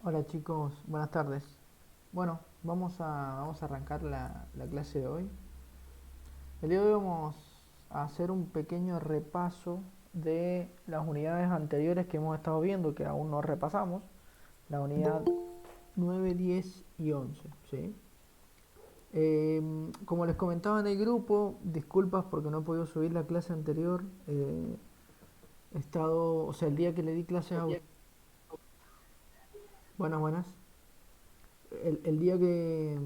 Hola chicos, buenas tardes. Bueno, vamos a arrancar la clase de hoy. El día de hoy vamos a hacer un pequeño repaso de las unidades anteriores que hemos estado viendo, que aún no repasamos. La unidad 9, 10 y 11, ¿sí? Como les comentaba en el grupo, disculpas porque no he podido subir la clase anterior. He estado, o sea, el día que le di clases a... Buenas, buenas. El día que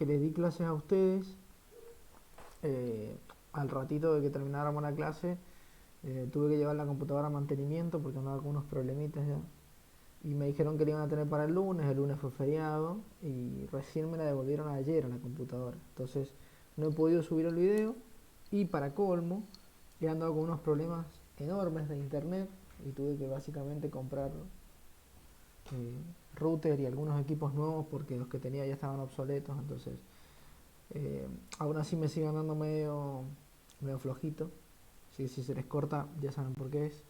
les di clases a ustedes, eh, al ratito de que termináramos la clase, tuve que llevar la computadora a mantenimiento porque andaba con unos problemitas ya. Y me dijeron que la iban a tener para el lunes fue feriado y recién me la devolvieron ayer a la computadora. Entonces no he podido subir el video y para colmo he andado con unos problemas enormes de internet y tuve que básicamente comprar eh, router y algunos equipos nuevos porque los que tenía ya estaban obsoletos. Entonces eh, aún así me sigue andando medio flojito. Así que si se les corta, ya saben por qué es.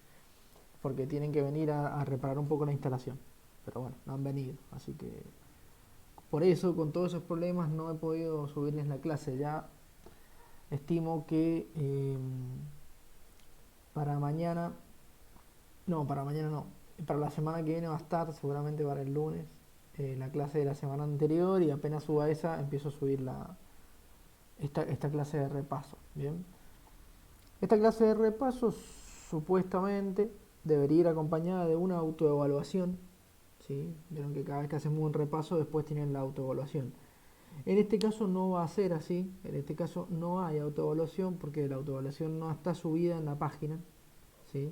Porque tienen que venir a reparar un poco la instalación. Pero bueno, no han venido. Así que por eso, con todos esos problemas, no he podido subirles la clase. Ya estimo que para mañana, no, para mañana no. Para la semana que viene va a estar, seguramente para el lunes, la clase de la semana anterior. Y apenas suba esa, empiezo a subir esta clase de repaso. Bien. Esta clase de repasos supuestamente debería ir acompañada de una autoevaluación. ¿Sí? Vieron que cada vez que hacemos un repaso después tienen la autoevaluación. En este caso no va a ser así, en este caso no hay autoevaluación porque la autoevaluación no está subida en la página. ¿Sí?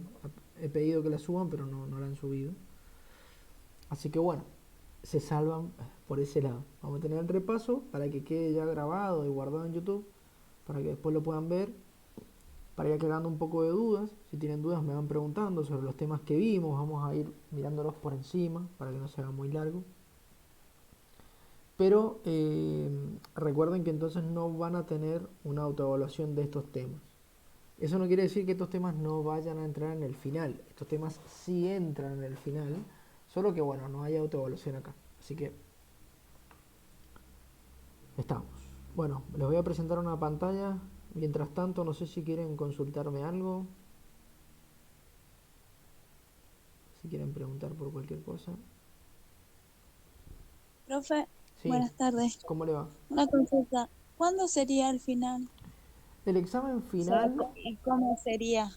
He pedido que la suban pero no la han subido. Así que bueno, se salvan por ese lado. Vamos a tener el repaso para que quede ya grabado y guardado en YouTube, para que después lo puedan ver, para ir aclarando un poco de dudas. Si tienen dudas me van preguntando sobre los temas que vimos, vamos a ir mirándolos por encima para que no se haga muy largo. Pero recuerden que entonces no van a tener una autoevaluación de estos temas. Eso no quiere decir que estos temas no vayan a entrar en el final. Estos temas sí entran en el final, solo que bueno, no hay autoevaluación acá. Así que estamos. Bueno, les voy a presentar una pantalla. Mientras tanto, no sé si quieren consultarme algo, si quieren preguntar por cualquier cosa. Profe, Sí, buenas tardes. ¿cómo le va? Una consulta. ¿Cuándo sería el final? El examen O sea, final, ¿y cómo sería?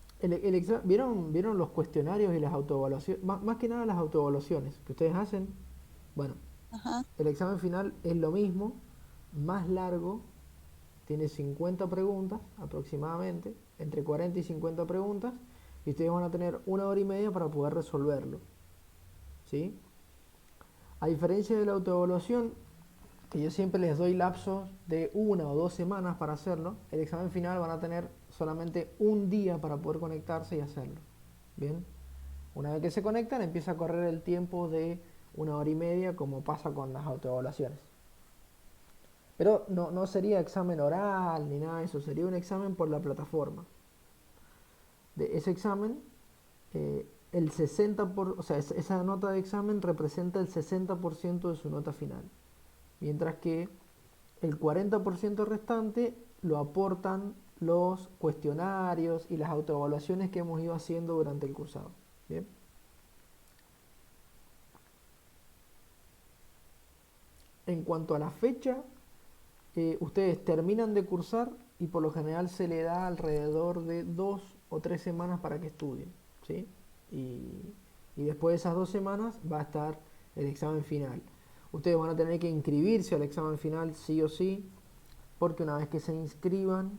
¿vieron los cuestionarios y las autoevaluaciones? Más que nada las autoevaluaciones que ustedes hacen. Bueno, Ajá. el examen final es lo mismo, más largo, tiene 50 preguntas aproximadamente, entre 40 y 50 preguntas, y ustedes van a tener una hora y media para poder resolverlo. ¿Sí? A diferencia de la autoevaluación, que yo siempre les doy lapsos de 1 o 2 semanas para hacerlo, el examen final van a tener solamente un día para poder conectarse y hacerlo. Bien, una vez que se conectan empieza a correr el tiempo de una hora y media como pasa con las autoevaluaciones. Pero no sería examen oral ni nada de eso, sería un examen por la plataforma. De ese examen, el 60 o sea, esa nota de examen representa el 60% de su nota final. Mientras que el 40% restante lo aportan los cuestionarios y las autoevaluaciones que hemos ido haciendo durante el cursado. Bien. En cuanto a la fecha, ustedes terminan de cursar y por lo general se le da alrededor de 2 o 3 semanas para que estudien. ¿Sí? Y, y después de esas 2 semanas va a estar el examen final. Ustedes van a tener que inscribirse al examen final sí o sí, porque una vez que se inscriban,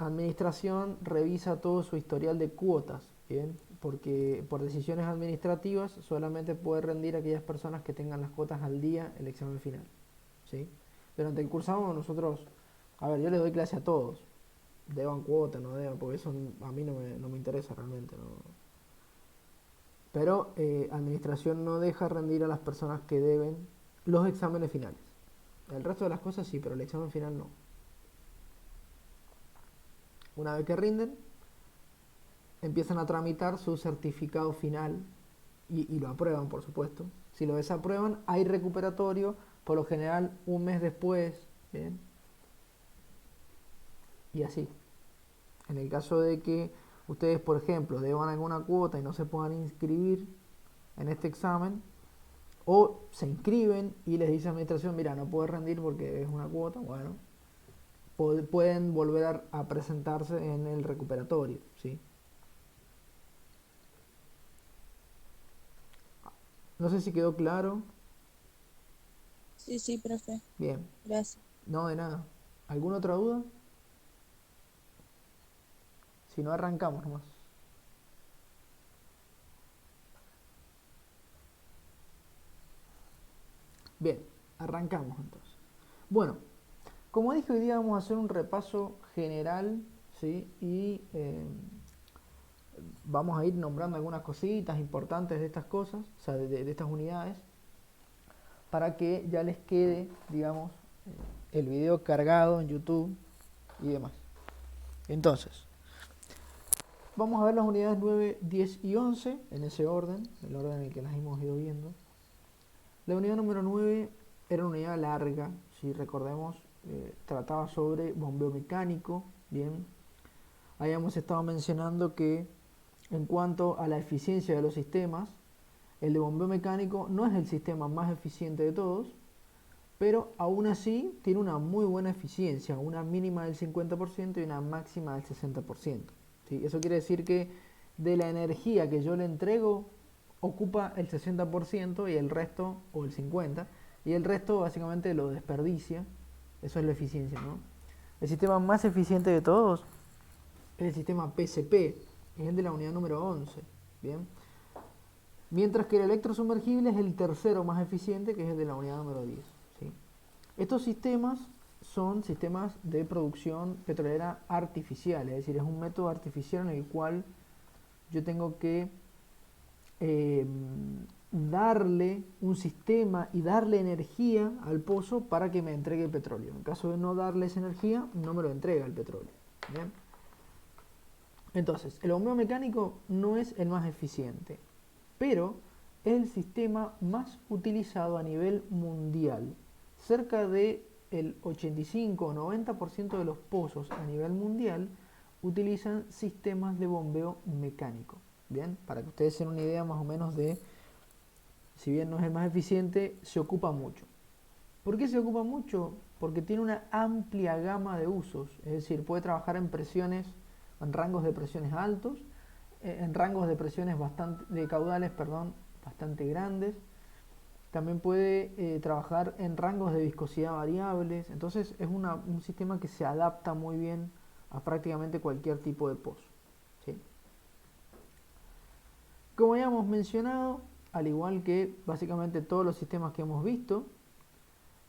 Administración revisa todo su historial de cuotas, ¿bien? Porque por decisiones administrativas solamente puede rendir aquellas personas que tengan las cuotas al día el examen final, ¿sí? Durante el cursado nosotros, a ver, yo les doy clase a todos, deban cuota, no deban, porque eso a mí no me interesa realmente, ¿no? Pero Administración no deja rendir a las personas que deben los exámenes finales. El resto de las cosas sí, pero el examen final no. Una vez que rinden, empiezan a tramitar su certificado final, y lo aprueban, por supuesto. Si lo desaprueban, hay recuperatorio, por lo general un mes después, ¿bien? Y así. En el caso de que ustedes, por ejemplo, deban alguna cuota y no se puedan inscribir en este examen, o se inscriben y les dice administración, mira, no puedo rendir porque es una cuota, bueno, pueden volver a presentarse en el recuperatorio, ¿sí? No sé si quedó claro. Sí, sí, profe. Bien, Gracias. no, de nada. ¿Alguna otra duda? Si no, arrancamos nomás. Bien, arrancamos entonces. Bueno, como dije, hoy día vamos a hacer un repaso general, ¿sí? Y vamos a ir nombrando algunas cositas importantes de estas cosas, o sea, de estas unidades, para que ya les quede, digamos, el video cargado en YouTube y demás. Entonces, vamos a ver las unidades 9, 10 y 11, en ese orden, el orden en el que las hemos ido viendo. La unidad número 9 era una unidad larga, si recordemos, trataba sobre bombeo mecánico, bien. Habíamos estado mencionando que en cuanto a la eficiencia de los sistemas, el de bombeo mecánico no es el sistema más eficiente de todos, pero aún así tiene una muy buena eficiencia, una mínima del 50% y una máxima del 60%. ¿Sí? Eso quiere decir que de la energía que yo le entrego, ocupa el 60% y el resto, o el 50%, y el resto básicamente lo desperdicia. Eso es la eficiencia, ¿no? El sistema más eficiente de todos es el sistema PCP, es el de la unidad número 11, ¿bien? Mientras que el electrosumergible es el tercero más eficiente, que es el de la unidad número 10, ¿sí? Estos sistemas son sistemas de producción petrolera artificial, es decir, es un método artificial en el cual yo tengo que darle un sistema y darle energía al pozo para que me entregue el petróleo. En caso de no darle esa energía, no me lo entrega el petróleo. ¿Bien? Entonces, el bombeo mecánico no es el más eficiente, pero es el sistema más utilizado a nivel mundial. Cerca de el 85 o 90% de los pozos a nivel mundial utilizan sistemas de bombeo mecánico. Bien, para que ustedes tengan una idea más o menos de, si bien no es el más eficiente, se ocupa mucho. ¿Por qué se ocupa mucho? Porque tiene una amplia gama de usos, es decir, puede trabajar en presiones, en rangos de presiones altos, en rangos de presiones de caudales, perdón, bastante grandes. También puede trabajar en rangos de viscosidad variables. Entonces es un sistema que se adapta muy bien a prácticamente cualquier tipo de pozo, ¿sí? Como ya hemos mencionado, al igual que básicamente todos los sistemas que hemos visto,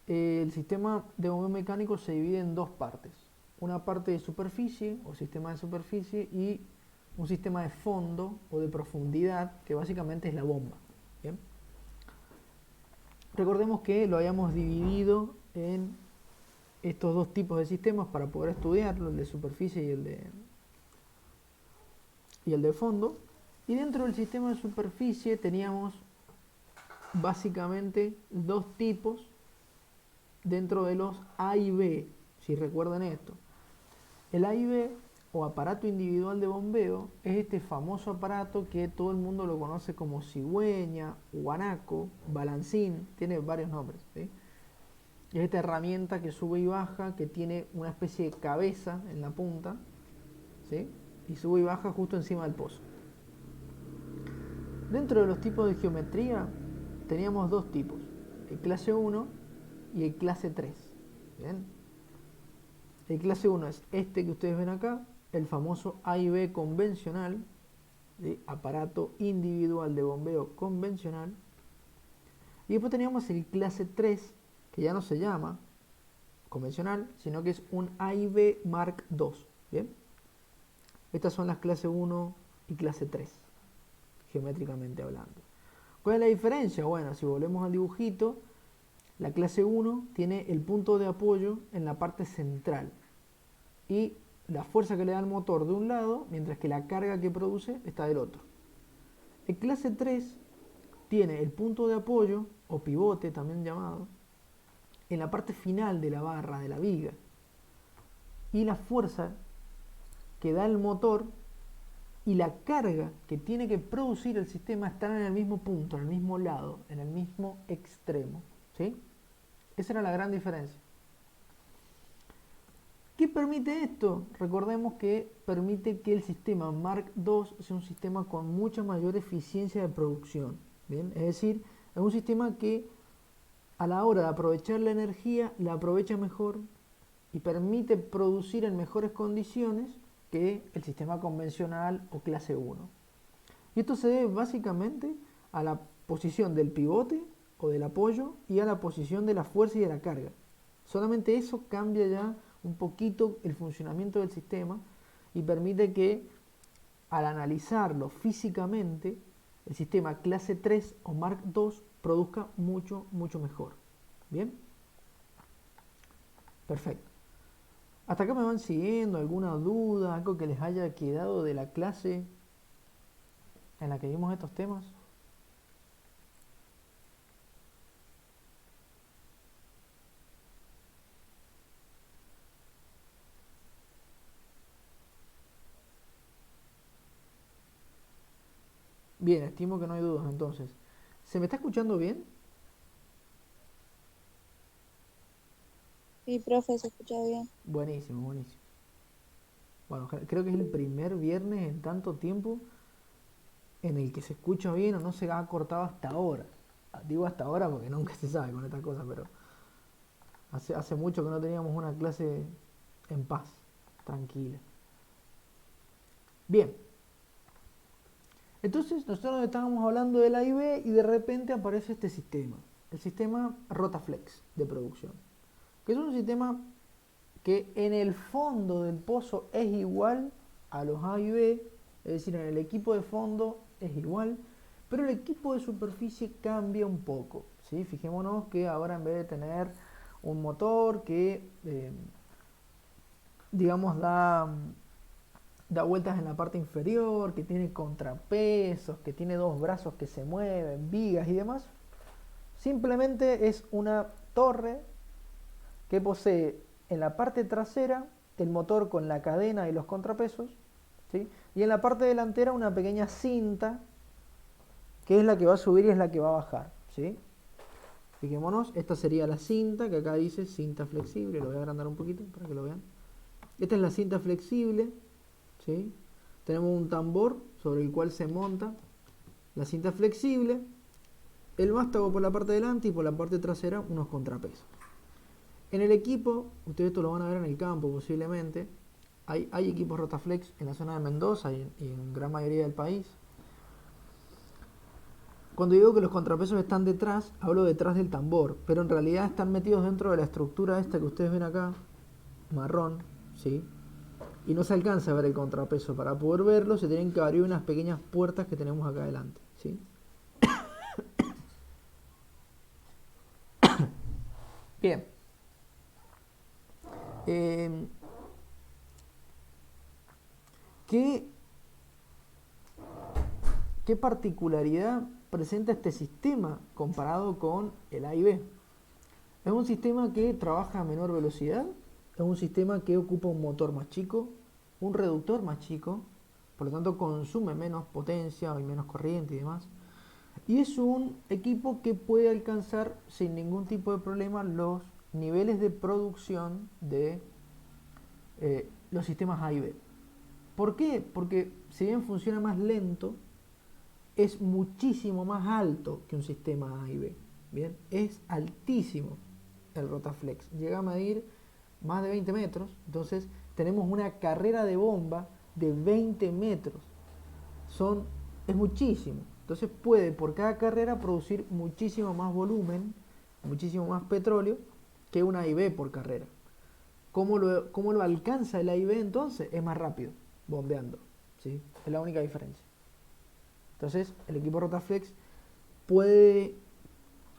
el sistema de bombeo mecánico se divide en dos partes. Una parte de superficie o sistema de superficie y un sistema de fondo o de profundidad, que básicamente es la bomba. ¿Bien? Recordemos que lo hayamos dividido en estos dos tipos de sistemas para poder estudiarlo, el de superficie y el de fondo. Y dentro del sistema de superficie teníamos básicamente dos tipos dentro de los A y B, si recuerdan esto. El A y B, o aparato individual de bombeo, es este famoso aparato que todo el mundo lo conoce como cigüeña, guanaco, balancín, tiene varios nombres, ¿sí? Es esta herramienta que sube y baja, que tiene una especie de cabeza en la punta, ¿sí? Y sube y baja justo encima del pozo. Dentro de los tipos de geometría teníamos dos tipos, el clase 1 y el clase 3. ¿Bien? El clase 1 es este que ustedes ven acá, el famoso A y B convencional, ¿sí? Aparato individual de bombeo convencional. Y después teníamos el clase 3, que ya no se llama convencional, sino que es un A y B Mark II. ¿Bien? Estas son las clase 1 y clase 3, geométricamente hablando. ¿Cuál es la diferencia? Bueno, si volvemos al dibujito, la clase 1 tiene el punto de apoyo en la parte central y la fuerza que le da el motor de un lado, mientras que la carga que produce está del otro. El clase 3 tiene el punto de apoyo, o pivote también llamado, en la parte final de la barra, de la viga. Y la fuerza que da el motor y la carga que tiene que producir el sistema están en el mismo punto, en el mismo lado, en el mismo extremo. ¿Sí? Esa era la gran diferencia. ¿Qué permite esto? Recordemos que permite que el sistema Mark II sea un sistema con mucha mayor eficiencia de producción. ¿Bien? Es decir, es un sistema que a la hora de aprovechar la energía la aprovecha mejor y permite producir en mejores condiciones que el sistema convencional o clase 1. Y esto se debe básicamente a la posición del pivote o del apoyo y a la posición de la fuerza y de la carga. Solamente eso cambia ya un poquito el funcionamiento del sistema y permite que al analizarlo físicamente el sistema clase 3 o Mark II produzca mucho mejor. ¿Bien? Perfecto. ¿Hasta acá me van siguiendo? ¿Alguna duda? ¿Algo que les haya quedado de la clase en la que vimos estos temas? Bien, estimo que no hay dudas entonces. ¿Se me está escuchando bien? Sí, profe, se escucha bien. Buenísimo, buenísimo. Bueno, creo que es el primer viernes en tanto tiempo en el que se escucha bien o no se ha cortado hasta ahora. Digo hasta ahora porque nunca se sabe con estas cosas, pero hace mucho que no teníamos una clase en paz, tranquila. Bien, entonces nosotros estábamos hablando del A y B y de repente aparece este sistema, el sistema Rotaflex de producción, que es un sistema que en el fondo del pozo es igual a los A y B, es decir, en el equipo de fondo es igual, pero el equipo de superficie cambia un poco. ¿Sí? Fijémonos que ahora en vez de tener un motor que, digamos, da vueltas en la parte inferior, que tiene contrapesos, que tiene dos brazos que se mueven, vigas y demás, simplemente es una torre que posee en la parte trasera el motor con la cadena y los contrapesos, ¿sí? Y en la parte delantera una pequeña cinta que es la que va a subir y es la que va a bajar, ¿sí? Fijémonos, esta sería la cinta, que acá dice cinta flexible, lo voy a agrandar un poquito para que lo vean. Esta es la cinta flexible, ¿sí? Tenemos un tambor sobre el cual se monta la cinta flexible, el vástago por la parte delante y por la parte trasera unos contrapesos. En el equipo, ustedes esto lo van a ver en el campo posiblemente, hay equipos Rotaflex en la zona de Mendoza y en gran mayoría del país. Cuando digo que los contrapesos están detrás, hablo detrás del tambor, pero en realidad están metidos dentro de la estructura esta que ustedes ven acá, marrón, ¿sí? Y no se alcanza a ver el contrapeso. Para poder verlo se tienen que abrir unas pequeñas puertas que tenemos acá adelante, ¿sí? Bien. ¿Qué particularidad presenta este sistema comparado con el A y B? Es un sistema que trabaja a menor velocidad, es un sistema que ocupa un motor más chico, un reductor más chico, por lo tanto consume menos potencia y menos corriente y demás. Y es un equipo que puede alcanzar sin ningún tipo de problema los niveles de producción de los sistemas A y B. ¿Por qué? Porque si bien funciona más lento, es muchísimo más alto que un sistema A y B. Bien, es altísimo el Rotaflex. Llega a medir más de 20 metros. Entonces tenemos una carrera de bomba de 20 metros. Es muchísimo. Entonces puede por cada carrera producir muchísimo más volumen, muchísimo más petróleo que una A y B por carrera. ¿Cómo lo alcanza el A y B entonces? Es más rápido, bombeando. ¿Sí? Es la única diferencia. Entonces, el equipo Rotaflex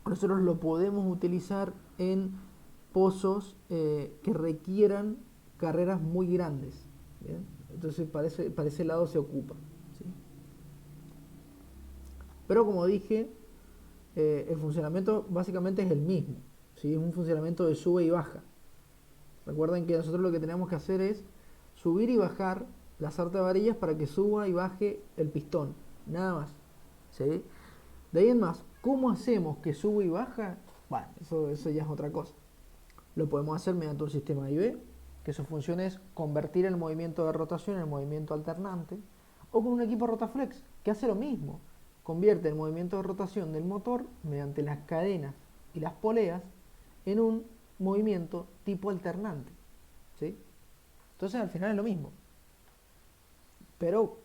nosotros lo podemos utilizar en pozos que requieran carreras muy grandes. ¿Bien? Entonces, para ese lado se ocupa. ¿Sí? Pero como dije, el funcionamiento básicamente es el mismo, ¿sí? Es un funcionamiento de sube y baja. Recuerden que nosotros lo que tenemos que hacer es subir y bajar las varillas para que suba y baje el pistón, nada más, ¿sí? De ahí en más, ¿cómo hacemos que suba y baja? Bueno, eso ya es otra cosa. Lo podemos hacer mediante un sistema IV, que su función es convertir el movimiento de rotación en movimiento alternante, o con un equipo Rotaflex, que hace lo mismo. Convierte el movimiento de rotación del motor mediante las cadenas y las poleas en un movimiento tipo alternante, ¿sí? Entonces al final es lo mismo. Pero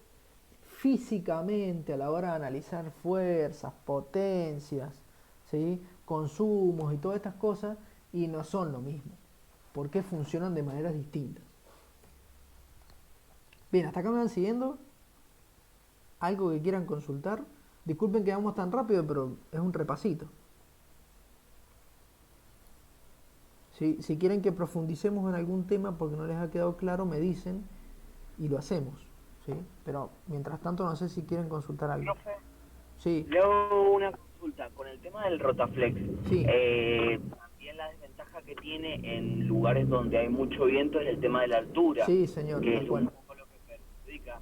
físicamente a la hora de analizar fuerzas, potencias, ¿sí? Consumos y todas estas cosas, y no son lo mismo, porque funcionan de maneras distintas. Bien, hasta acá me van siguiendo. ¿Algo que quieran consultar? Disculpen que vamos tan rápido, pero es un repasito. Si quieren que profundicemos en algún tema porque no les ha quedado claro, me dicen y lo hacemos, ¿sí? Pero mientras tanto no sé si quieren consultar algo. Profe, Sí, le hago una consulta con el tema del Rotaflex. sí, También la desventaja que tiene en lugares donde hay mucho viento es el tema de la altura, sí, señor, que tal es cual. un poco lo que perjudica.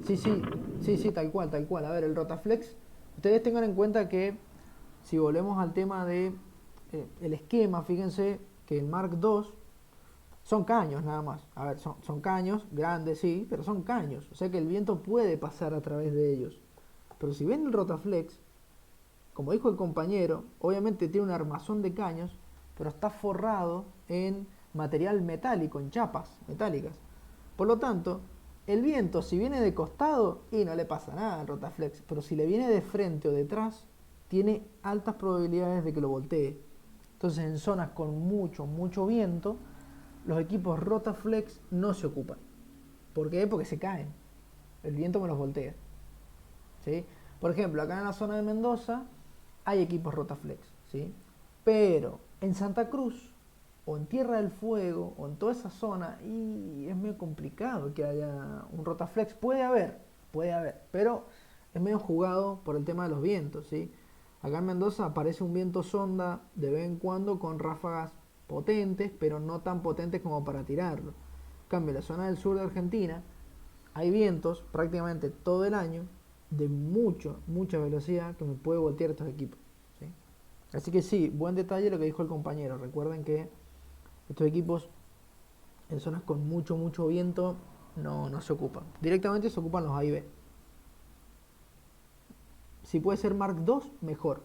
Sí, tal cual, tal cual. A ver, el Rotaflex, ustedes tengan en cuenta que si volvemos al tema de el esquema, fíjense que el Mark II son caños nada más. A ver, son caños grandes, sí, pero son caños. O sea que el viento puede pasar a través de ellos. Pero si ven el Rotaflex, como dijo el compañero, obviamente tiene un armazón de caños, pero está forrado en material metálico, en chapas metálicas. Por lo tanto, el viento, si viene de costado, y no le pasa nada al Rotaflex, pero si le viene de frente o detrás, tiene altas probabilidades de que lo voltee. Entonces, en zonas con mucho viento, los equipos Rotaflex no se ocupan. ¿Por qué? Porque se caen. El viento me los voltea, ¿sí? Por ejemplo, acá en la zona de Mendoza hay equipos Rotaflex, ¿sí? Pero en Santa Cruz o en Tierra del Fuego o en toda esa zona y es medio complicado que haya un Rotaflex. Puede haber, pero es medio jugado por el tema de los vientos, ¿sí? Acá en Mendoza aparece un viento sonda de vez en cuando con ráfagas potentes, pero no tan potentes como para tirarlo. En cambio, en la zona del sur de Argentina hay vientos prácticamente todo el año de mucha velocidad que me puede voltear estos equipos, ¿sí? Así que sí, buen detalle lo que dijo el compañero. Recuerden que estos equipos en zonas con mucho viento no se ocupan. Directamente se ocupan los A y B. Si puede ser Mark II, mejor.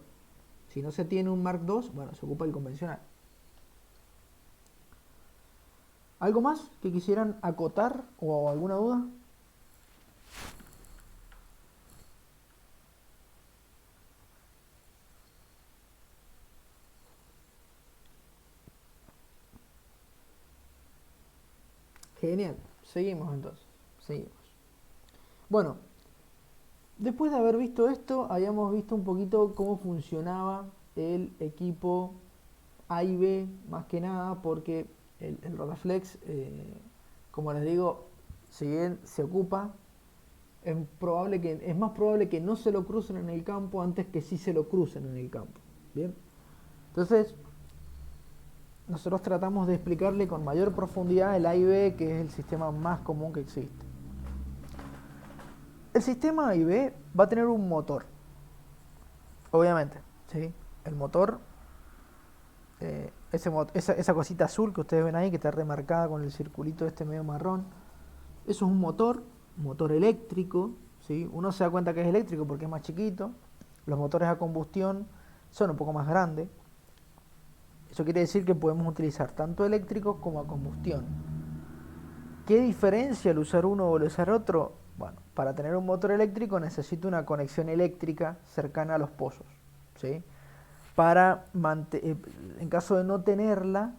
Si no se tiene un Mark II, bueno, se ocupa el convencional. ¿Algo más que quisieran acotar o alguna duda? Genial. Seguimos entonces. Seguimos. Bueno, después de haber visto esto, habíamos visto un poquito cómo funcionaba el equipo A y B, más que nada, porque el Rotaflex, como les digo, si bien se ocupa, es más probable que no se lo crucen en el campo antes que sí se lo crucen en el campo. Bien, entonces nosotros tratamos de explicarle con mayor profundidad el A y B, que es el sistema más común que existe. El sistema A y B va a tener un motor, obviamente, ¿sí? El motor, esa cosita azul que ustedes ven ahí, que está remarcada con el circulito este medio marrón, eso es un motor eléctrico, ¿sí? Uno se da cuenta que es eléctrico porque es más chiquito. Los motores a combustión son un poco más grandes. Eso quiere decir que podemos utilizar tanto eléctricos como a combustión. ¿Qué diferencia el usar uno o el usar otro? Bueno, para tener un motor eléctrico necesito una conexión eléctrica cercana a los pozos, ¿sí? En caso de no tenerla,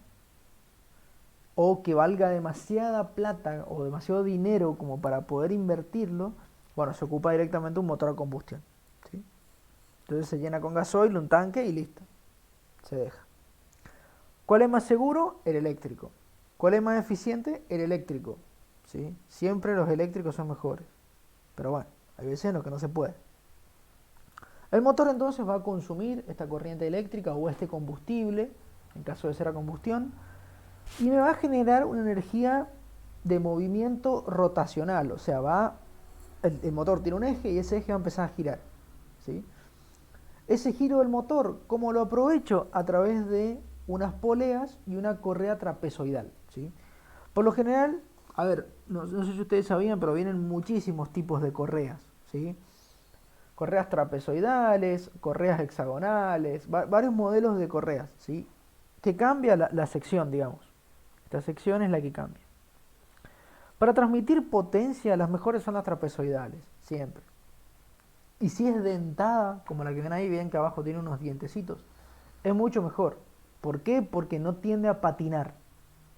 o que valga demasiada plata o demasiado dinero como para poder invertirlo, bueno, se ocupa directamente un motor a combustión, ¿sí? Entonces se llena con gasoil, un tanque y listo, se deja. ¿Cuál es más seguro? El eléctrico. ¿Cuál es más eficiente? El eléctrico, ¿sí? Siempre los eléctricos son mejores, pero bueno, hay veces en los que no se puede. El motor entonces va a consumir esta corriente eléctrica o este combustible, en caso de ser a combustión, y me va a generar una energía de movimiento rotacional, o sea, el motor tiene un eje y ese eje va a empezar a girar, ¿sí? Ese giro del motor, ¿cómo lo aprovecho? A través de unas poleas y una correa trapezoidal, ¿sí? Por lo general, a ver, no sé si ustedes sabían, pero vienen muchísimos tipos de correas, ¿sí? Correas trapezoidales, correas hexagonales, varios modelos de correas, ¿sí? Que cambia la sección, digamos. Esta sección es la que cambia. Para transmitir potencia, las mejores son las trapezoidales, siempre. Y si es dentada, como la que ven ahí, ven que abajo tiene unos dientecitos, es mucho mejor. ¿Por qué? Porque no tiende a patinar.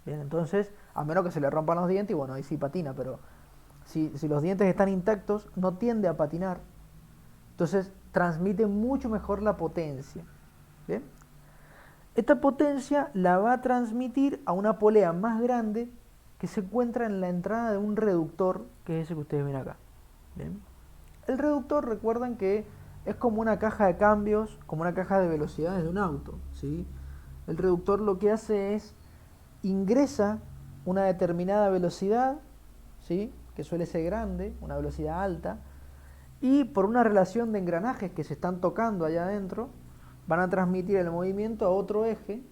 Bien, entonces, a menos que se le rompan los dientes, y bueno, ahí sí patina, pero si los dientes están intactos, no tiende a patinar. Entonces, transmite mucho mejor la potencia. ¿Bien? Esta potencia la va a transmitir a una polea más grande que se encuentra en la entrada de un reductor, que es ese que ustedes ven acá. ¿Bien? El reductor, recuerdan que es como una caja de cambios, como una caja de velocidades de un auto, ¿sí? El reductor lo que hace es ingresa una determinada velocidad, ¿sí? Que suele ser grande, una velocidad alta, y por una relación de engranajes que se están tocando allá adentro, van a transmitir el movimiento a otro eje,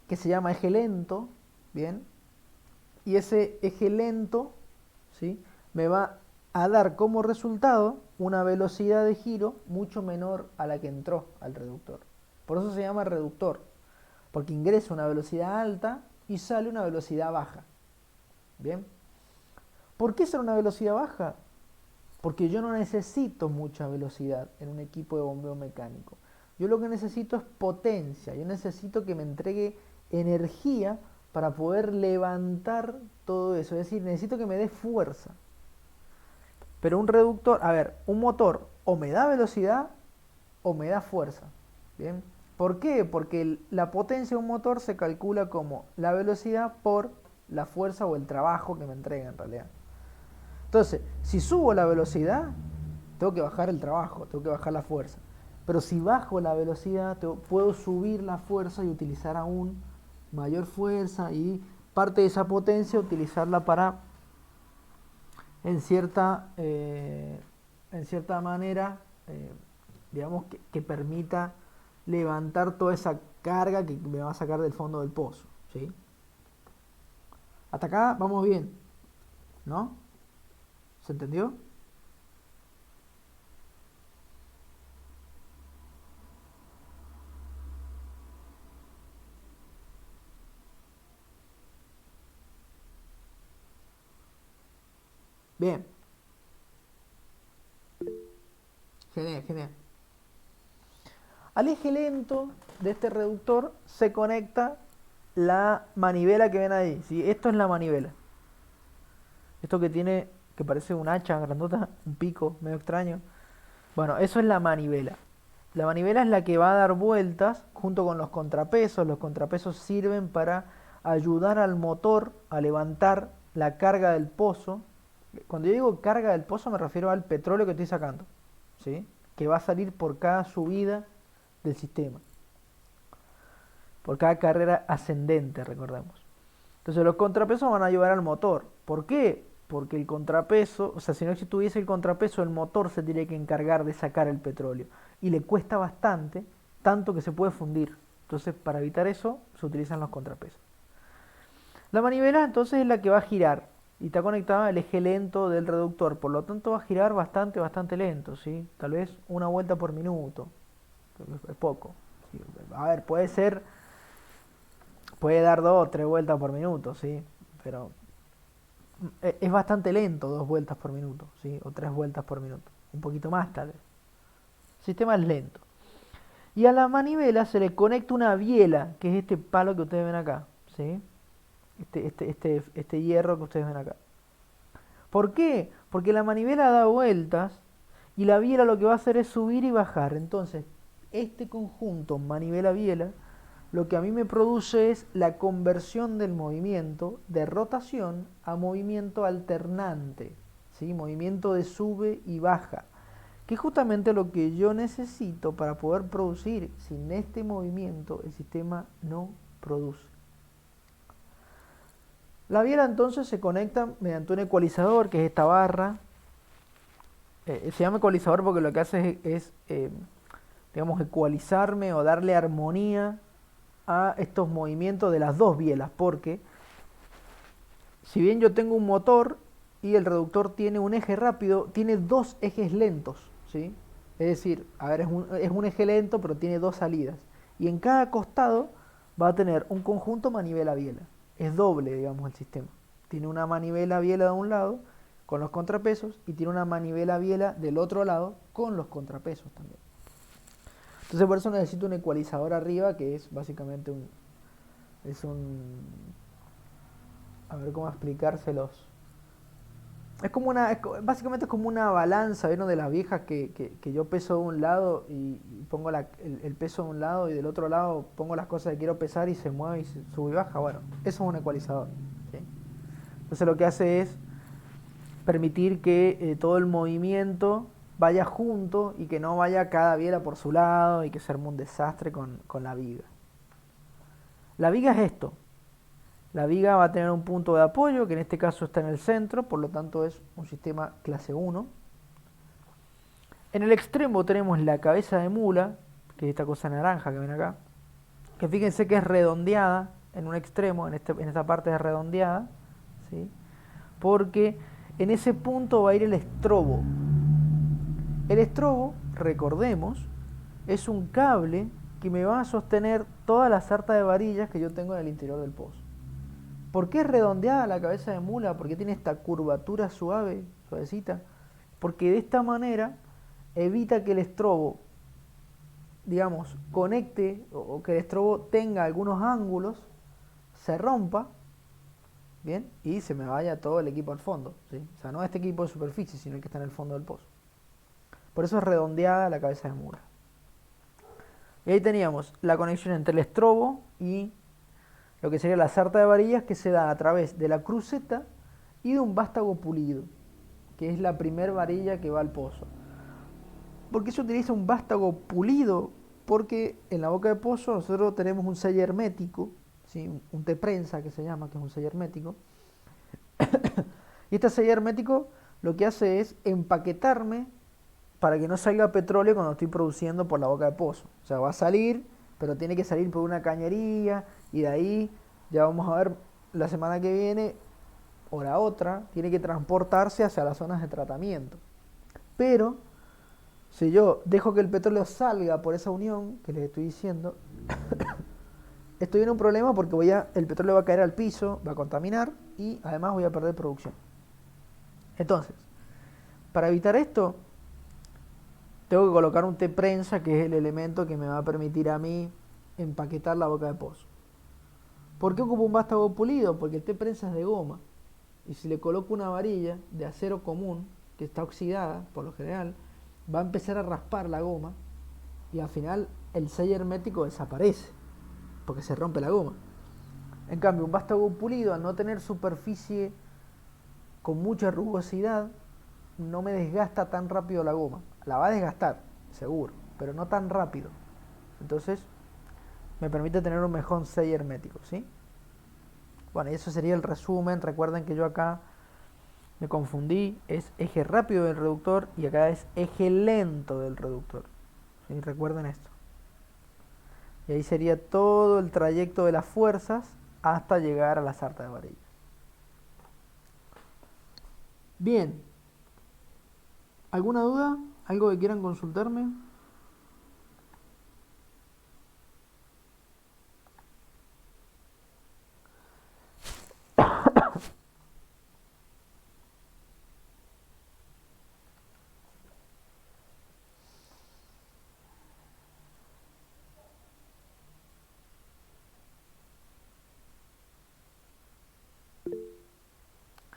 que se llama eje lento, ¿bien? Y ese eje lento, ¿sí? Me va a dar como resultado una velocidad de giro mucho menor a la que entró al reductor. Por eso se llama reductor, porque ingresa una velocidad alta y sale una velocidad baja. ¿Bien? ¿Por qué sale una velocidad baja? Porque yo no necesito mucha velocidad en un equipo de bombeo mecánico. Yo lo que necesito es potencia, yo necesito que me entregue energía para poder levantar todo eso, es decir, necesito que me dé fuerza. Pero un reductor, a ver, un motor o me da velocidad o me da fuerza. ¿Bien? ¿Por qué? Porque la potencia de un motor se calcula como la velocidad por la fuerza o el trabajo que me entrega en realidad. Entonces, si subo la velocidad, tengo que bajar el trabajo, tengo que bajar la fuerza. Pero si bajo la velocidad, puedo subir la fuerza y utilizar aún mayor fuerza y parte de esa potencia utilizarla para, en cierta manera, digamos, que permita levantar toda esa carga que me va a sacar del fondo del pozo, ¿sí? Hasta acá vamos bien, ¿no? ¿Se entendió? Bien. Genial, genial. Al eje lento de este reductor se conecta la manivela que ven ahí, ¿sí? Esto es la manivela. Esto que tiene, que parece un hacha grandota, un pico medio extraño. Bueno, eso es la manivela. La manivela es la que va a dar vueltas junto con los contrapesos. Los contrapesos sirven para ayudar al motor a levantar la carga del pozo. Cuando yo digo carga del pozo me refiero al petróleo que estoy sacando, ¿sí? Que va a salir por cada subida del sistema, por cada carrera ascendente, recordemos. Entonces los contrapesos van a ayudar al motor. ¿Por qué? Porque el contrapeso, o sea, si no existiese el contrapeso, el motor se tiene que encargar de sacar el petróleo. Y le cuesta bastante, tanto que se puede fundir. Entonces, para evitar eso, se utilizan los contrapesos. La manivela entonces es la que va a girar y está conectada al eje lento del reductor. Por lo tanto, va a girar bastante lento, ¿sí? Tal vez una vuelta por minuto. Es poco. ¿Sí? A ver, puede dar 2 o 3 vueltas por minuto, ¿sí? Pero es bastante lento 2 vueltas por minuto, ¿sí? O 3 vueltas por minuto. Un poquito más tal vez. El sistema es lento. Y a la manivela se le conecta una biela, que es este palo que ustedes ven acá, ¿sí? Este hierro que ustedes ven acá. ¿Por qué? Porque la manivela da vueltas y la biela lo que va a hacer es subir y bajar. Entonces, este conjunto manivela-biela lo que a mí me produce es la conversión del movimiento de rotación a movimiento alternante, ¿sí? Movimiento de sube y baja, que es justamente lo que yo necesito para poder producir. Sin este movimiento el sistema no produce. La biela entonces se conecta mediante un ecualizador, que es esta barra. Se llama ecualizador porque lo que hace es digamos, ecualizarme o darle armonía a estos movimientos de las dos bielas, porque si bien yo tengo un motor y el reductor tiene un eje rápido, tiene dos ejes lentos, ¿sí? Es decir, a ver, es un eje lento, pero tiene dos salidas. Y en cada costado va a tener un conjunto manivela-biela. Es doble, digamos, el sistema. Tiene una manivela-biela de un lado con los contrapesos y tiene una manivela-biela del otro lado con los contrapesos también. Entonces por eso necesito un ecualizador arriba, que es básicamente a ver cómo explicárselos. Básicamente es como una balanza, ¿vieron? De las viejas que yo peso de un lado y pongo el peso de un lado y del otro lado pongo las cosas que quiero pesar y se mueve y se sube y baja. Bueno, eso es un ecualizador, ¿sí? Entonces lo que hace es permitir que todo el movimiento vaya junto y que no vaya cada biela por su lado y que se arme un desastre con la viga. La viga es esto. La viga va a tener un punto de apoyo, que en este caso está en el centro, por lo tanto es un sistema clase 1. En el extremo tenemos la cabeza de mula, que es esta cosa naranja que ven acá, que fíjense que es redondeada en un extremo, en esta parte es redondeada, ¿sí? Porque en ese punto va a ir el estrobo. El estrobo, recordemos, es un cable que me va a sostener toda la sarta de varillas que yo tengo en el interior del pozo. ¿Por qué es redondeada la cabeza de mula? ¿Por qué tiene esta curvatura suave, suavecita? Porque de esta manera evita que el estrobo, digamos, conecte o que el estrobo tenga algunos ángulos, se rompa, ¿bien? Y se me vaya todo el equipo al fondo, ¿sí? O sea, no este equipo de superficie, sino el que está en el fondo del pozo. Por eso es redondeada la cabeza de mula. Y ahí teníamos la conexión entre el estrobo y lo que sería la sarta de varillas, que se da a través de la cruceta y de un vástago pulido, que es la primer varilla que va al pozo. ¿Por qué se utiliza un vástago pulido? Porque en la boca de pozo nosotros tenemos un sello hermético, ¿sí? Un T-prensa que se llama, que es un sello hermético. Y este sello hermético lo que hace es empaquetarme para que no salga petróleo cuando estoy produciendo por la boca de pozo. O sea, va a salir, pero tiene que salir por una cañería y de ahí, ya vamos a ver la semana que viene o la otra, tiene que transportarse hacia las zonas de tratamiento. Pero si yo dejo que el petróleo salga por esa unión que les estoy diciendo, estoy en un problema porque el petróleo va a caer al piso, va a contaminar y además voy a perder producción. Entonces, para evitar esto, tengo que colocar un T-prensa, que es el elemento que me va a permitir a mí empaquetar la boca de pozo. ¿Por qué ocupo un vástago pulido? Porque el T-prensa es de goma. Y si le coloco una varilla de acero común, que está oxidada por lo general, va a empezar a raspar la goma y al final el sello hermético desaparece, porque se rompe la goma. En cambio, un vástago pulido, al no tener superficie con mucha rugosidad, no me desgasta tan rápido la goma. La va a desgastar, seguro, pero no tan rápido. Entonces, me permite tener un mejor sello hermético, ¿sí? Bueno, y eso sería el resumen. Recuerden que yo acá me confundí. Es eje rápido del reductor y acá es eje lento del reductor, ¿sí? Recuerden esto. Y ahí sería todo el trayecto de las fuerzas hasta llegar a la sarta de varillas. Bien. ¿Alguna duda? ¿Algo que quieran consultarme?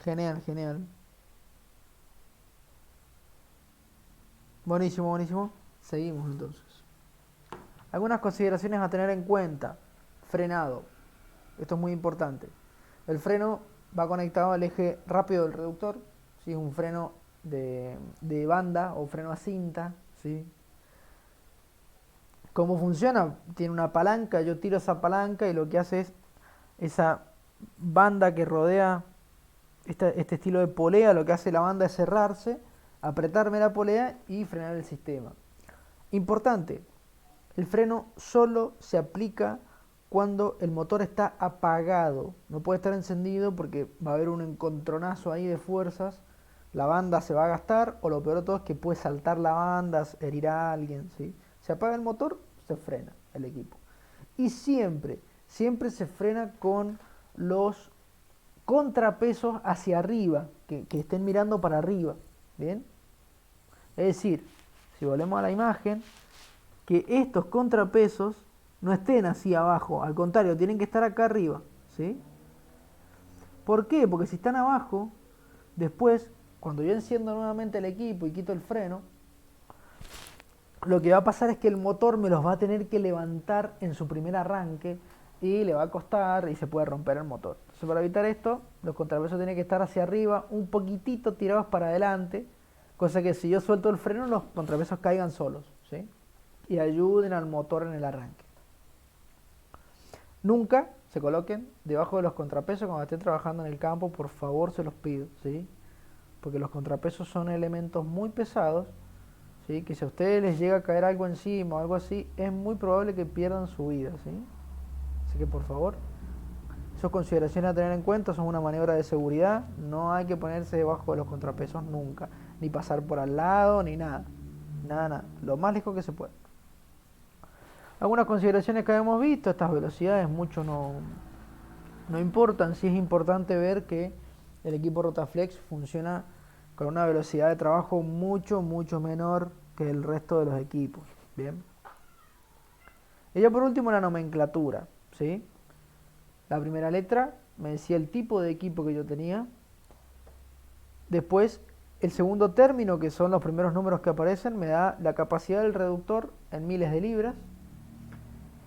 Genial, genial. Buenísimo, buenísimo. Seguimos entonces. Algunas consideraciones a tener en cuenta. Frenado. Esto es muy importante. El freno va conectado al eje rápido del reductor. Si es un freno de banda o freno a cinta, ¿sí? ¿Cómo funciona? Tiene una palanca, yo tiro esa palanca y lo que hace es esa banda que rodea este estilo de polea, lo que hace la banda es cerrarse, apretarme la polea y frenar el sistema. Importante, el freno solo se aplica cuando el motor está apagado, no puede estar encendido porque va a haber un encontronazo ahí de fuerzas, la banda se va a gastar o lo peor de todo es que puede saltar la banda, herir a alguien, ¿sí? Se apaga el motor, se frena el equipo. Y siempre se frena con los contrapesos hacia arriba, que estén mirando para arriba, ¿bien? Es decir, si volvemos a la imagen, que estos contrapesos no estén así abajo, al contrario, tienen que estar acá arriba, ¿sí? ¿Por qué? Porque si están abajo, después, cuando yo enciendo nuevamente el equipo y quito el freno, lo que va a pasar es que el motor me los va a tener que levantar en su primer arranque y le va a costar y se puede romper el motor. Entonces, para evitar esto, los contrapesos tienen que estar hacia arriba, un poquitito tirados para adelante, cosa que si yo suelto el freno, los contrapesos caigan solos, ¿sí? Y ayuden al motor en el arranque. Nunca se coloquen debajo de los contrapesos cuando estén trabajando en el campo, por favor se los pido, ¿sí? Porque los contrapesos son elementos muy pesados, ¿sí? Que si a ustedes les llega a caer algo encima o algo así, es muy probable que pierdan su vida, ¿sí? Así que por favor, esas consideraciones a tener en cuenta, son una maniobra de seguridad, no hay que ponerse debajo de los contrapesos nunca, ni pasar por al lado, ni nada, nada, lo más lejos que se pueda. Algunas consideraciones que habíamos visto, estas velocidades mucho no importan, sí es importante ver que el equipo Rotaflex funciona con una velocidad de trabajo mucho menor que el resto de los equipos, ¿bien? Y ya por último la nomenclatura, ¿sí? La primera letra me decía el tipo de equipo que yo tenía. Después, el segundo término, que son los primeros números que aparecen, me da la capacidad del reductor en miles de libras.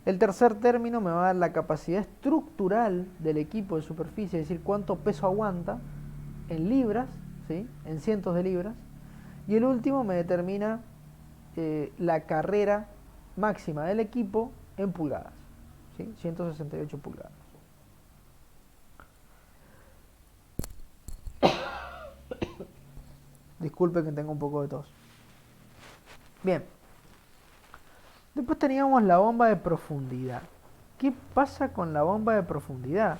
El tercer término me va a dar la capacidad estructural del equipo de superficie, es decir, cuánto peso aguanta en libras, ¿sí? En cientos de libras. Y el último me determina la carrera máxima del equipo en pulgadas, ¿sí? 168 pulgadas. Disculpe que tengo un poco de tos. Bien. Después teníamos la bomba de profundidad. ¿Qué pasa con la bomba de profundidad?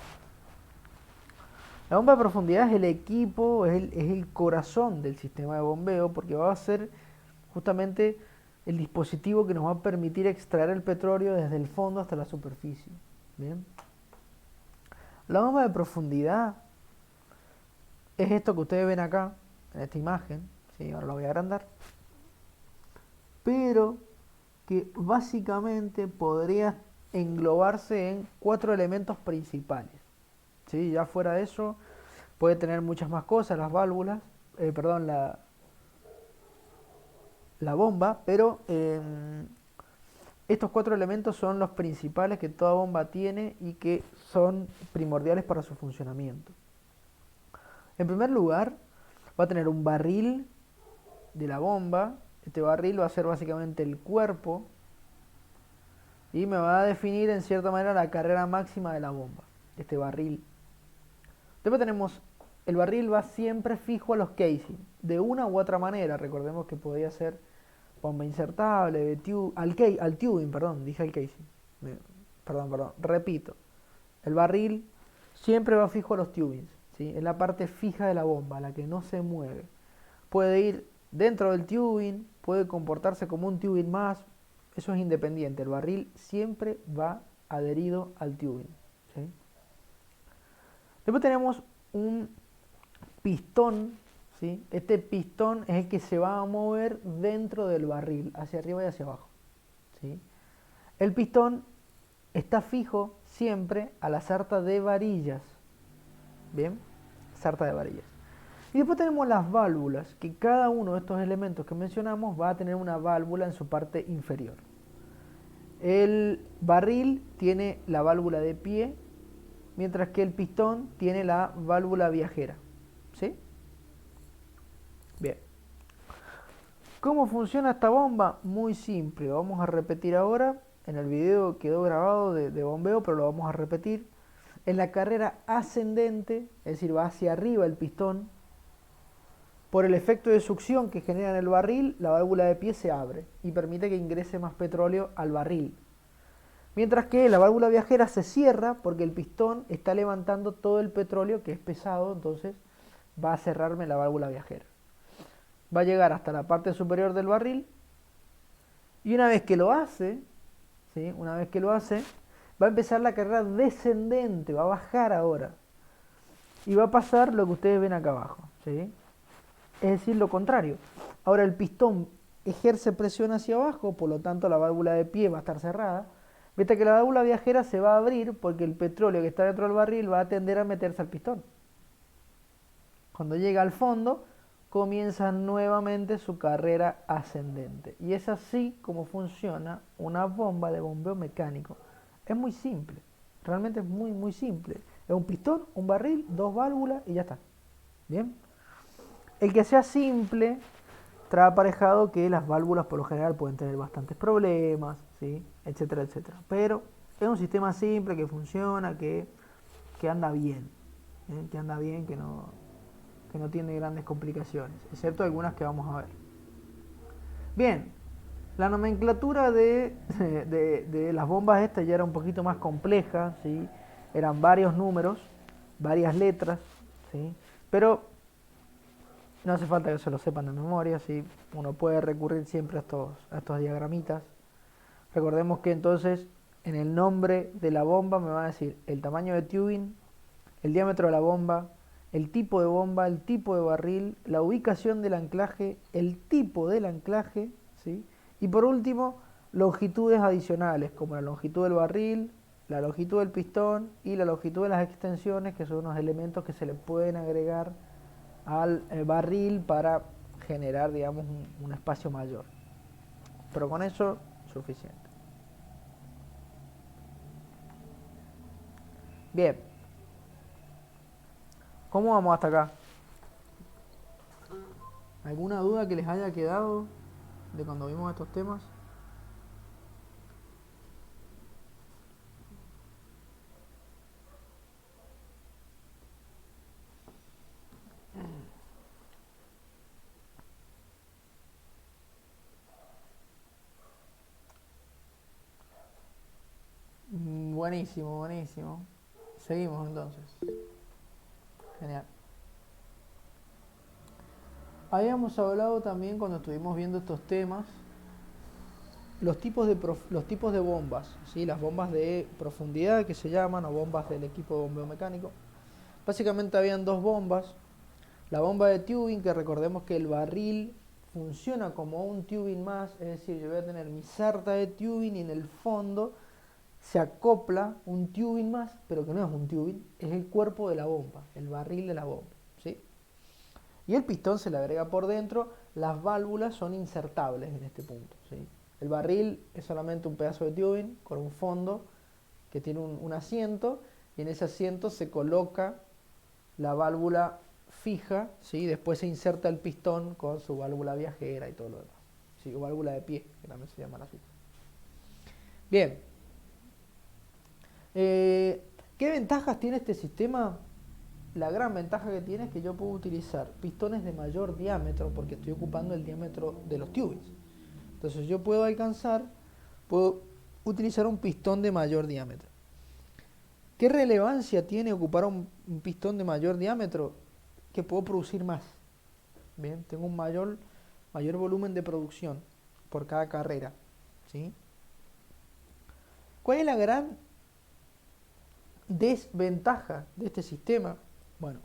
La bomba de profundidad es el equipo, es el corazón del sistema de bombeo, porque va a ser justamente el dispositivo que nos va a permitir extraer el petróleo desde el fondo hasta la superficie. Bien. La bomba de profundidad es esto que ustedes ven acá, en esta imagen, ¿sí? Ahora lo voy a agrandar, pero que básicamente podría englobarse en 4 elementos principales, ¿sí? Ya fuera de eso puede tener muchas más cosas, las válvulas, la bomba, pero estos 4 elementos son los principales que toda bomba tiene y que son primordiales para su funcionamiento. En primer lugar, va a tener un barril de la bomba. Este barril va a ser básicamente el cuerpo y me va a definir en cierta manera la carrera máxima de la bomba, este barril. Después tenemos, el barril va siempre fijo a los casing, de una u otra manera. Recordemos que podía ser bomba insertable, al tubing, perdón, dije al casing. Perdón, repito. El barril siempre va fijo a los tubings, ¿sí? Es la parte fija de la bomba, la que no se mueve. Puede ir dentro del tubing, puede comportarse como un tubing más, eso es independiente. El barril siempre va adherido al tubing, ¿sí? Después tenemos un pistón, ¿sí? Este pistón es el que se va a mover dentro del barril, hacia arriba y hacia abajo, ¿sí? El pistón está fijo siempre a la sarta de varillas, ¿bien? Sarta de varillas. Y después tenemos las válvulas, que cada uno de estos elementos que mencionamos va a tener una válvula en su parte inferior. El barril tiene la válvula de pie, mientras que el pistón tiene la válvula viajera, ¿sí? Bien. ¿Cómo funciona esta bomba? Muy simple, lo vamos a repetir ahora. En el video quedó grabado de bombeo, pero lo vamos a repetir. En la carrera ascendente, es decir, va hacia arriba el pistón, por el efecto de succión que genera en el barril, la válvula de pie se abre y permite que ingrese más petróleo al barril. Mientras que la válvula viajera se cierra porque el pistón está levantando todo el petróleo que es pesado, entonces va a cerrarme la válvula viajera. Va a llegar hasta la parte superior del barril y una vez que lo hace, ¿sí? Una vez que lo hace, va a empezar la carrera descendente, va a bajar ahora. Y va a pasar lo que ustedes ven acá abajo, ¿sí? Es decir, lo contrario. Ahora el pistón ejerce presión hacia abajo, por lo tanto la válvula de pie va a estar cerrada. Viste que la válvula viajera se va a abrir porque el petróleo que está dentro del barril va a tender a meterse al pistón. Cuando llega al fondo, comienza nuevamente su carrera ascendente. Y es así como funciona una bomba de bombeo mecánico. Es muy simple, realmente es muy simple. Es un pistón, un barril, dos válvulas y ya está. ¿Bien? El que sea simple trae aparejado que las válvulas por lo general pueden tener bastantes problemas, ¿sí? Etcétera, etcétera. Pero es un sistema simple que funciona, que anda bien, ¿eh? Que anda bien, que no tiene grandes complicaciones, excepto algunas que vamos a ver. Bien, la nomenclatura de las bombas estas ya era un poquito más compleja, ¿sí? Eran varios números, varias letras, ¿sí? Pero no hace falta que se lo sepan de memoria, ¿sí? Uno puede recurrir siempre a estos diagramitas. Recordemos que entonces en el nombre de la bomba me va a decir el tamaño de tubing, el diámetro de la bomba, el tipo de bomba, el tipo de barril, la ubicación del anclaje, el tipo del anclaje, ¿sí? Y por último, longitudes adicionales, como la longitud del barril, la longitud del pistón y la longitud de las extensiones, que son unos elementos que se le pueden agregar al barril para generar, digamos, un espacio mayor. Pero con eso, suficiente. Bien. ¿Cómo vamos hasta acá? ¿Alguna duda que les haya quedado de cuando vimos estos temas? Buenísimo, buenísimo. Seguimos entonces. Genial. Habíamos hablado también cuando estuvimos viendo estos temas los tipos de bombas, ¿sí? Las bombas de profundidad que se llaman, o bombas del equipo de bombeo mecánico. Básicamente habían dos bombas. La bomba de tubing, que recordemos que el barril funciona como un tubing más, es decir, yo voy a tener mi sarta de tubing y en el fondo se acopla un tubing más, pero que no es un tubing, es el cuerpo de la bomba, el barril de la bomba, ¿sí? Y el pistón se le agrega por dentro, las válvulas son insertables en este punto, ¿sí? El barril es solamente un pedazo de tubing con un fondo que tiene un asiento, y en ese asiento se coloca la válvula fija, ¿sí? Después se inserta el pistón con su válvula viajera y todo lo demás, ¿sí? O válvula de pie, que también se llama así. Bien. ¿Qué ventajas tiene este sistema? La gran ventaja que tiene es que yo puedo utilizar pistones de mayor diámetro porque estoy ocupando el diámetro de los tubings. Entonces yo puedo utilizar un pistón de mayor diámetro. ¿Qué relevancia tiene ocupar un pistón de mayor diámetro? Que puedo producir más. Bien, tengo un mayor volumen de producción por cada carrera, ¿sí? ¿Cuál es la gran desventaja de este sistema? Bueno,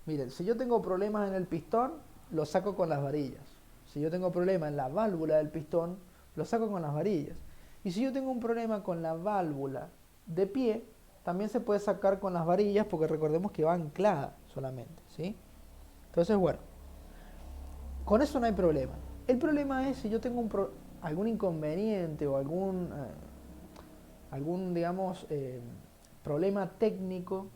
miren, si yo tengo problemas en el pistón, lo saco con las varillas. Si yo tengo problemas en la válvula del pistón, lo saco con las varillas. Y si yo tengo un problema con la válvula de pie, también se puede sacar con las varillas porque recordemos que va anclada solamente, ¿sí? Entonces, bueno, con eso no hay problema. El problema es si yo tengo algún inconveniente o algún digamos, problema técnico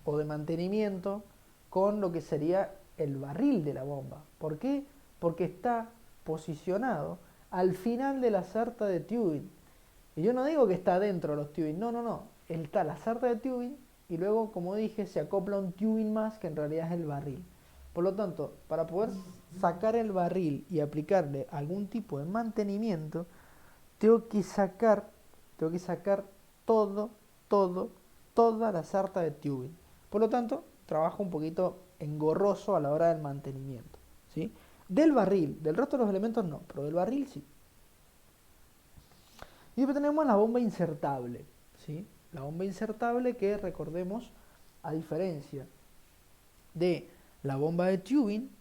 o de mantenimiento con lo que sería el barril de la bomba. ¿Por qué? porque está posicionado al final de la sarta de tubing. Y yo no digo que está dentro de los tubing, no. Está la sarta de tubing y luego, como dije, se acopla un tubing más que en realidad es el barril. Por lo tanto, para poder sacar el barril y aplicarle algún tipo de mantenimiento, tengo que sacar todo, toda la sarta de tubing. Por lo tanto, trabajo un poquito engorroso a la hora del mantenimiento, ¿sí? Del barril, del resto de los elementos no, pero del barril sí. Y después tenemos la bomba insertable, ¿sí? La bomba insertable que, recordemos, a diferencia de la bomba de tubing,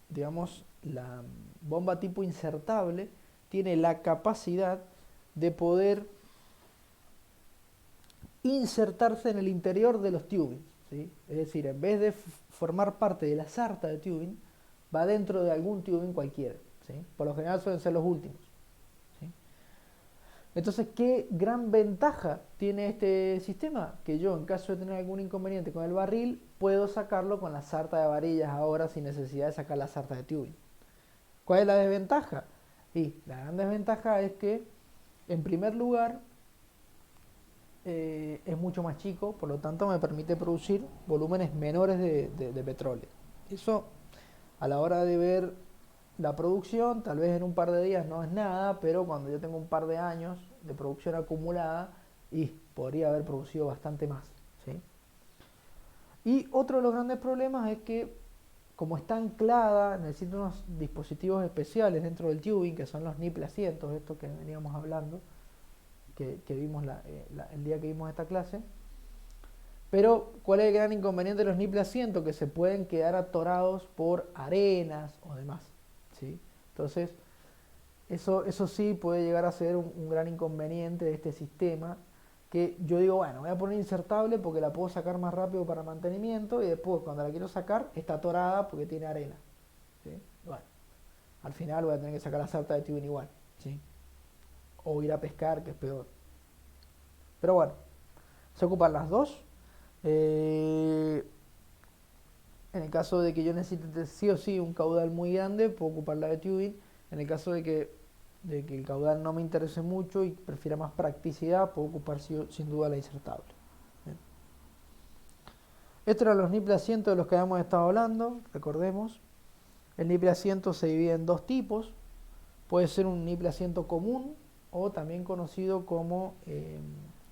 digamos, la bomba tipo insertable tiene la capacidad de poder insertarse en el interior de los tubing, ¿sí? Es decir, en vez de formar parte de la sarta de tubing, va dentro de algún tubing cualquiera, ¿sí? Por lo general suelen ser los últimos, ¿sí? Entonces, ¿qué gran ventaja tiene este sistema? Que yo, en caso de tener algún inconveniente con el barril, puedo sacarlo con la sarta de varillas ahora sin necesidad de sacar la sarta de tubing. ¿Cuál es la desventaja? Y la gran desventaja es que, en primer lugar, es mucho más chico, por lo tanto me permite producir volúmenes menores de petróleo. Eso, a la hora de ver la producción, tal vez en un par de días no es nada, pero cuando yo tengo un par de años de producción acumulada, y podría haber producido bastante más, ¿sí? Y otro de los grandes problemas es que, como está anclada, necesito unos dispositivos especiales dentro del tubing, que son los nipple asientos, estos que veníamos hablando, que vimos el día que vimos esta clase. Pero, ¿cuál es el gran inconveniente de los nipple asientos? Que se pueden quedar atorados por arenas o demás, ¿sí? Entonces, eso sí puede llegar a ser un gran inconveniente de este sistema, que yo digo, bueno, voy a poner insertable porque la puedo sacar más rápido para mantenimiento, y después cuando la quiero sacar está atorada porque tiene arena, ¿sí? Bueno, al final voy a tener que sacar la sarta de tubing igual, ¿sí? O ir a pescar, que es peor. Pero bueno, se ocupan las dos. En el caso de que yo necesite sí o sí un caudal muy grande, puedo ocupar la de tubing. En el caso de que el caudal no me interese mucho y prefiera más practicidad, puedo ocupar sin duda la insertable. Bien. Estos eran los nipple asientos de los que habíamos estado hablando, recordemos. El nipple asiento se divide en dos tipos. Puede ser un nipple asiento común, o también conocido como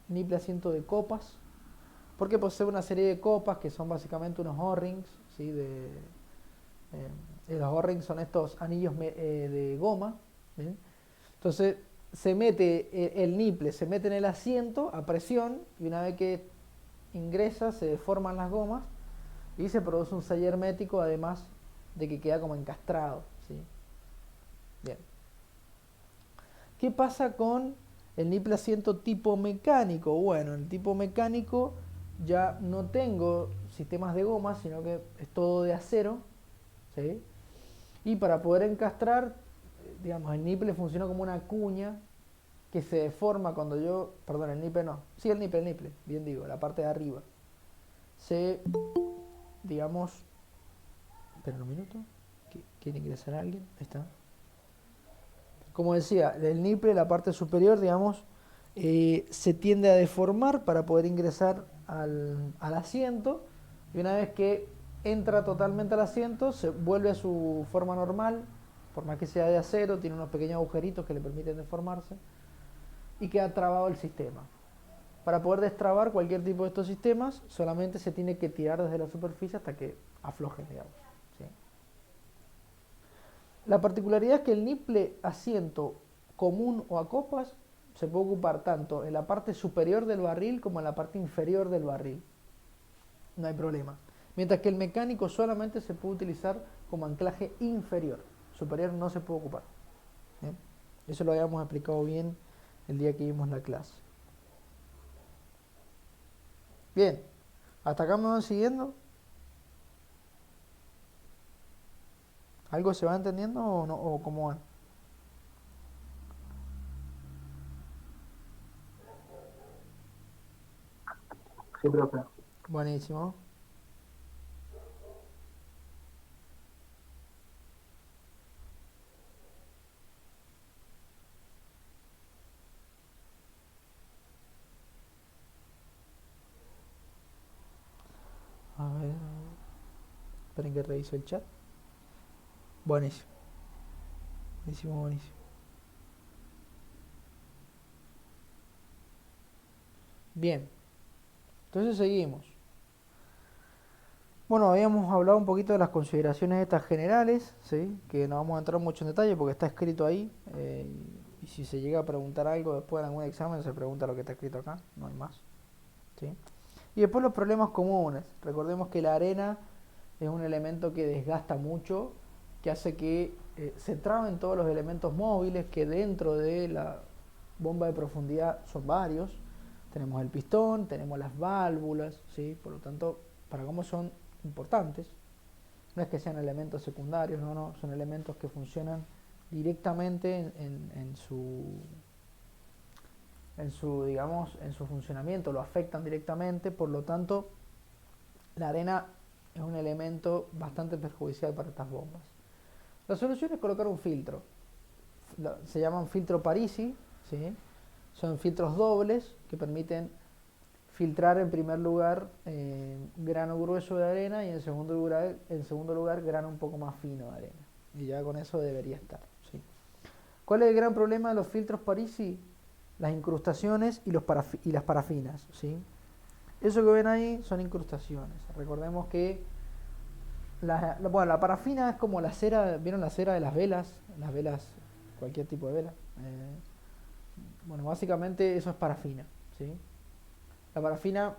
nipple asiento de copas, porque posee una serie de copas que son básicamente unos O-rings, ¿sí? Los O-rings son estos anillos de goma, ¿sí? Entonces se mete el nipple, se mete en el asiento a presión, y una vez que ingresa se deforman las gomas y se produce un sello hermético, además de que queda como encastrado, ¿sí? Bien. ¿Qué pasa con el nipple asiento tipo mecánico? Bueno, en el tipo mecánico ya no tengo sistemas de goma, sino que es todo de acero, ¿sí? Y para poder encastrar, digamos, el nipple funciona como una cuña que se deforma cuando yo, perdón, el nipple no, sí, el nipple, bien digo, la parte de arriba, se, digamos, espera un minuto, ¿quiere ingresar alguien? Ahí está. Como decía, el nipple, la parte superior, digamos, se tiende a deformar para poder ingresar al asiento, y una vez que entra totalmente al asiento, se vuelve a su forma normal, por más que sea de acero, tiene unos pequeños agujeritos que le permiten deformarse, y queda trabado el sistema. Para poder destrabar cualquier tipo de estos sistemas, solamente se tiene que tirar desde la superficie hasta que aflojen, digamos, ¿sí? La particularidad es que el nipple asiento común o a copas se puede ocupar tanto en la parte superior del barril como en la parte inferior del barril. No hay problema. Mientras que el mecánico solamente se puede utilizar como anclaje inferior. Superior no se puede ocupar. ¿Bien? Eso lo habíamos explicado bien el día que vimos la clase. Bien. ¿Hasta acá me van siguiendo? ¿Algo se va entendiendo o no, o cómo van? Sí, profe. Buenísimo. Esperen que reviso el chat. Buenísimo. Buenísimo, buenísimo. Bien. Entonces seguimos. Bueno, habíamos hablado un poquito de las consideraciones estas generales, ¿sí? Que no vamos a entrar mucho en detalle porque está escrito ahí. Y si se llega a preguntar algo después en algún examen, se pregunta lo que está escrito acá, no hay más. ¿Sí? Y después los problemas comunes. Recordemos que la arena es un elemento que desgasta mucho, que hace que se traben todos los elementos móviles que dentro de la bomba de profundidad son varios. Tenemos el pistón, tenemos las válvulas, ¿sí? Por lo tanto, para cómo son importantes, no es que sean elementos secundarios, no, son elementos que funcionan directamente en su, digamos, en su funcionamiento, lo afectan directamente, por lo tanto, la arena es un elemento bastante perjudicial para estas bombas. La solución es colocar un filtro, se llaman filtro Parisi, ¿sí? Son filtros dobles que permiten filtrar en primer lugar grano grueso de arena y en segundo lugar grano un poco más fino de arena. Y ya con eso debería estar, ¿sí? ¿Cuál es el gran problema de los filtros Parisi? Las incrustaciones y las parafinas, ¿sí? Eso que ven ahí son incrustaciones. Recordemos que la parafina es como la cera, ¿vieron la cera de las velas? Las velas, cualquier tipo de vela. Bueno, básicamente eso es parafina, ¿sí? La parafina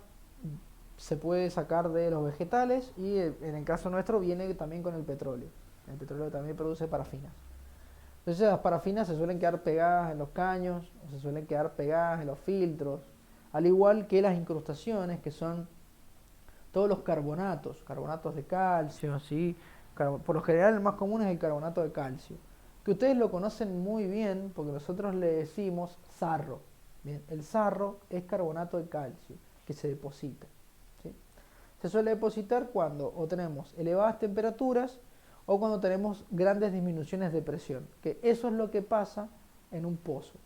se puede sacar de los vegetales y en el caso nuestro viene también con el petróleo. El petróleo también produce parafinas. Entonces las parafinas se suelen quedar pegadas en los caños o se suelen quedar pegadas en los filtros, al igual que las incrustaciones, que son todos los carbonatos de calcio, ¿sí? Por lo general el más común es el carbonato de calcio, que ustedes lo conocen muy bien porque nosotros le decimos sarro. Bien, el sarro es carbonato de calcio que se deposita, ¿sí? Se suele depositar cuando o tenemos elevadas temperaturas o cuando tenemos grandes disminuciones de presión, que eso es lo que pasa en un pozo,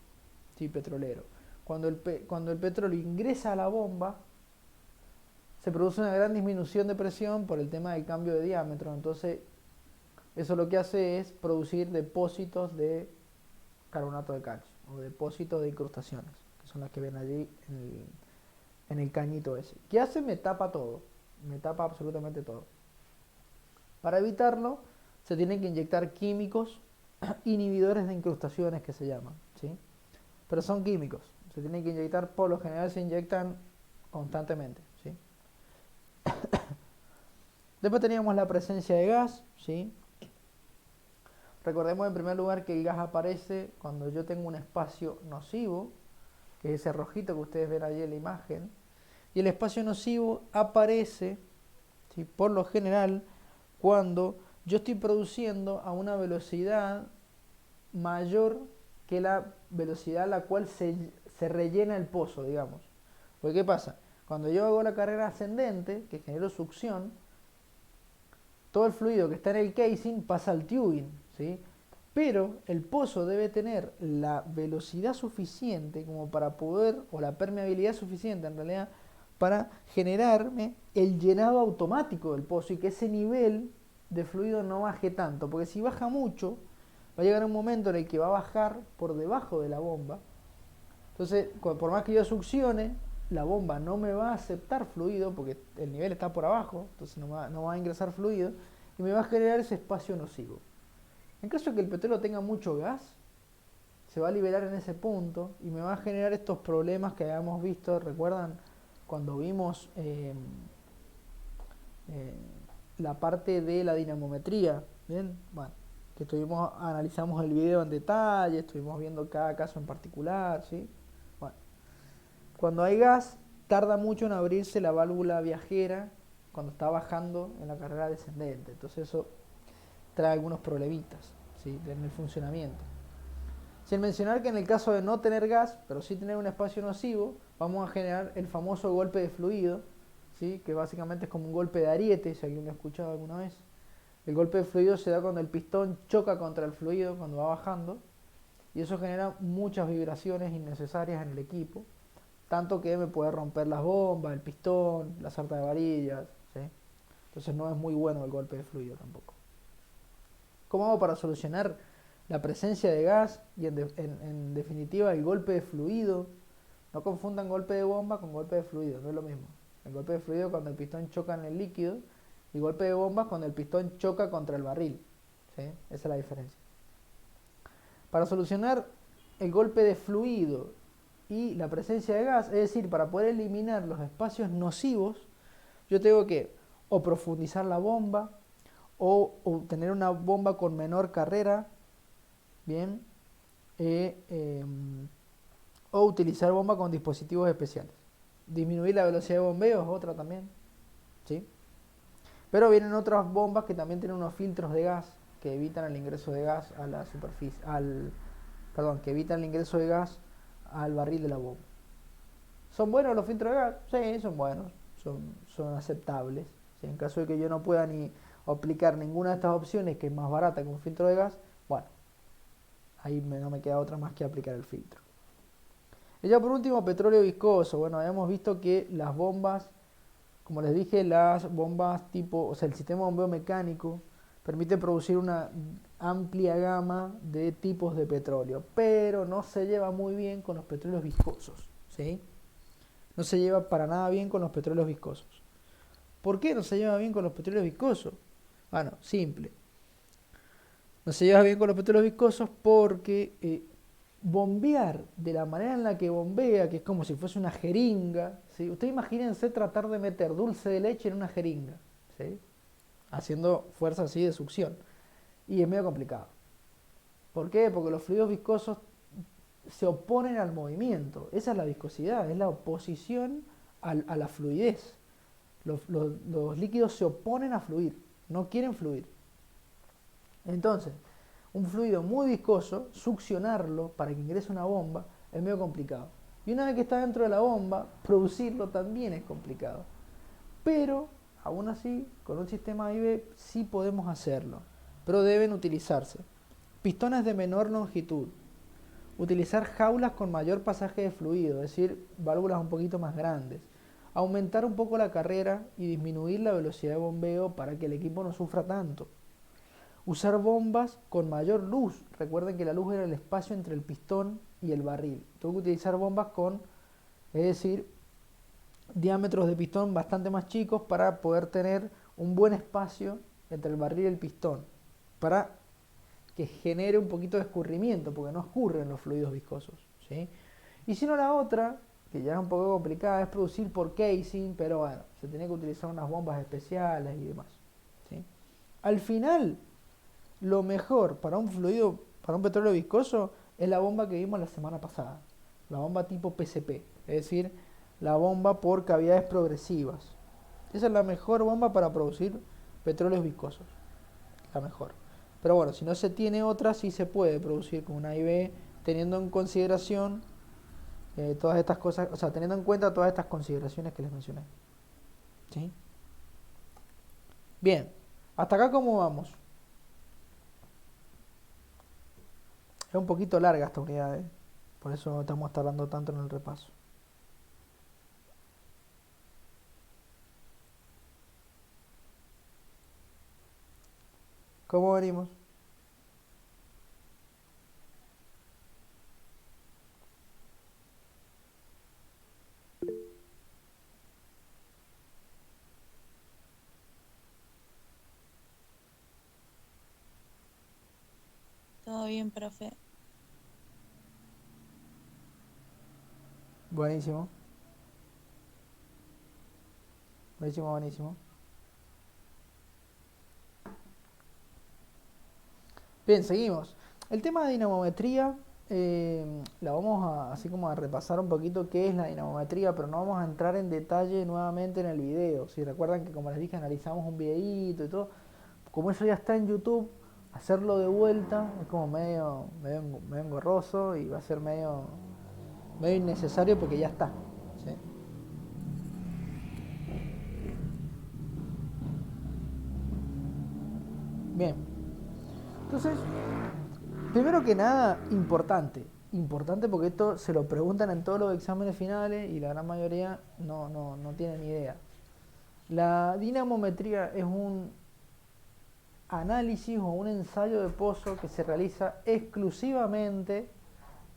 ¿sí? Petrolero. Cuando el petróleo ingresa a la bomba, se produce una gran disminución de presión por el tema del cambio de diámetro. Entonces, eso lo que hace es producir depósitos de carbonato de calcio o depósitos de incrustaciones, que son las que ven allí en el cañito ese. ¿Qué hace? Me tapa todo, me tapa absolutamente todo. Para evitarlo, se tienen que inyectar químicos inhibidores de incrustaciones que se llaman, ¿sí? Pero son químicos, se tienen que inyectar, por lo general se inyectan constantemente, ¿sí? Después teníamos la presencia de gas, ¿sí? Recordemos en primer lugar que el gas aparece cuando yo tengo un espacio nocivo, que es ese rojito que ustedes ven allí en la imagen, y el espacio nocivo aparece, ¿sí? Por lo general cuando yo estoy produciendo a una velocidad mayor que la velocidad a la cual se rellena el pozo, digamos. Porque ¿qué pasa? Cuando yo hago la carrera ascendente, que genero succión, todo el fluido que está en el casing pasa al tubing, ¿sí? Pero el pozo debe tener la velocidad suficiente como para poder, o la permeabilidad suficiente en realidad, para generarme el llenado automático del pozo y que ese nivel de fluido no baje tanto, porque si baja mucho, va a llegar un momento en el que va a bajar por debajo de la bomba. Entonces, por más que yo succione, la bomba no me va a aceptar fluido porque el nivel está por abajo, entonces no va a ingresar fluido y me va a generar ese espacio nocivo. En caso de que el petróleo tenga mucho gas, se va a liberar en ese punto y me va a generar estos problemas que habíamos visto. ¿Recuerdan cuando vimos la parte de la dinamometría? ¿Bien? Bueno, que analizamos el video en detalle, estuvimos viendo cada caso en particular, ¿sí? Bueno, cuando hay gas, tarda mucho en abrirse la válvula viajera cuando está bajando en la carrera descendente. Entonces eso trae algunos problemitas, ¿sí? En el funcionamiento. Sin mencionar que en el caso de no tener gas, pero sí tener un espacio nocivo, vamos a generar el famoso golpe de fluido, ¿sí? Que básicamente es como un golpe de ariete, si alguien lo ha escuchado alguna vez. El golpe de fluido se da cuando el pistón choca contra el fluido cuando va bajando, y eso genera muchas vibraciones innecesarias en el equipo, tanto que me puede romper las bombas, el pistón, la sarta de varillas, ¿sí? Entonces no es muy bueno el golpe de fluido tampoco. ¿Cómo hago para solucionar la presencia de gas y en definitiva el golpe de fluido? No confundan golpe de bomba con golpe de fluido, no es lo mismo. El golpe de fluido es cuando el pistón choca en el líquido y golpe de bomba es cuando el pistón choca contra el barril. ¿Sí? Esa es la diferencia. Para solucionar el golpe de fluido y la presencia de gas, es decir, para poder eliminar los espacios nocivos, yo tengo que o profundizar la bomba o tener una bomba con menor carrera, bien, o utilizar bomba con dispositivos especiales. Disminuir la velocidad de bombeo es otra también, ¿sí? Pero vienen otras bombas que también tienen unos filtros de gas que evitan el ingreso de gas a la superficie, que evitan el ingreso de gas al barril de la bomba. ¿Son buenos los filtros de gas? Sí, son buenos, son aceptables. ¿Sí? En caso de que yo no pueda ni aplicar ninguna de estas opciones, que es más barata que un filtro de gas, bueno, ahí no me queda otra más que aplicar el filtro. Y ya por último, petróleo viscoso. Bueno, habíamos visto que las bombas, como les dije, las bombas tipo, o sea, el sistema de bombeo mecánico permite producir una amplia gama de tipos de petróleo, pero no se lleva muy bien con los petróleos viscosos, ¿sí? No se lleva para nada bien con los petróleos viscosos. ¿Por qué no se lleva bien con los petróleos viscosos? Bueno, simple. No se lleva bien con los petróleos viscosos porque bombear de la manera en la que bombea, que es como si fuese una jeringa, ¿sí? Ustedes imagínense tratar de meter dulce de leche en una jeringa, ¿sí? Haciendo fuerza así de succión. Y es medio complicado. ¿Por qué? Porque los fluidos viscosos se oponen al movimiento. Esa es la viscosidad, es la oposición a la fluidez. Los líquidos se oponen a fluir, no quieren fluir. Entonces, un fluido muy viscoso, succionarlo para que ingrese una bomba es medio complicado. Y una vez que está dentro de la bomba, producirlo también es complicado. Pero, aún así, con un sistema AIB sí podemos hacerlo. Pero deben utilizarse pistones de menor longitud, utilizar jaulas con mayor pasaje de fluido, es decir, válvulas un poquito más grandes, aumentar un poco la carrera y disminuir la velocidad de bombeo para que el equipo no sufra tanto. Usar bombas con mayor luz. Recuerden que la luz era el espacio entre el pistón y el barril. Tengo que utilizar bombas con, es decir, diámetros de pistón bastante más chicos para poder tener un buen espacio entre el barril y el pistón, para que genere un poquito de escurrimiento, porque no escurren los fluidos viscosos, ¿sí? Y si no, la otra, que ya es un poco complicada, es producir por casing, pero bueno, se tiene que utilizar unas bombas especiales y demás, ¿sí? Al final, lo mejor para un fluido, para un petróleo viscoso, es la bomba que vimos la semana pasada, la bomba tipo PCP, es decir, la bomba por cavidades progresivas. Esa es la mejor bomba para producir petróleos viscosos, la mejor. Pero bueno, si no se tiene otra, sí se puede producir con una AIB, teniendo en consideración todas estas cosas, o sea, teniendo en cuenta todas estas consideraciones que les mencioné. ¿Sí? Bien, hasta acá cómo vamos. Es un poquito larga esta unidad, por eso estamos tardando tanto en el repaso. ¿Cómo venimos? Todo bien, profe. Buenísimo. Buenísimo, buenísimo. Bien, seguimos. El tema de dinamometría, la vamos a, así como a repasar un poquito qué es la dinamometría, pero no vamos a entrar en detalle nuevamente en el video. Si recuerdan que, como les dije, analizamos un videíto y todo, como eso ya está en YouTube, hacerlo de vuelta es como medio engorroso y va a ser medio innecesario porque ya está, ¿sí? Bien, entonces, primero que nada, importante porque esto se lo preguntan en todos los exámenes finales y la gran mayoría no tienen idea. La dinamometría es un análisis o un ensayo de pozo que se realiza exclusivamente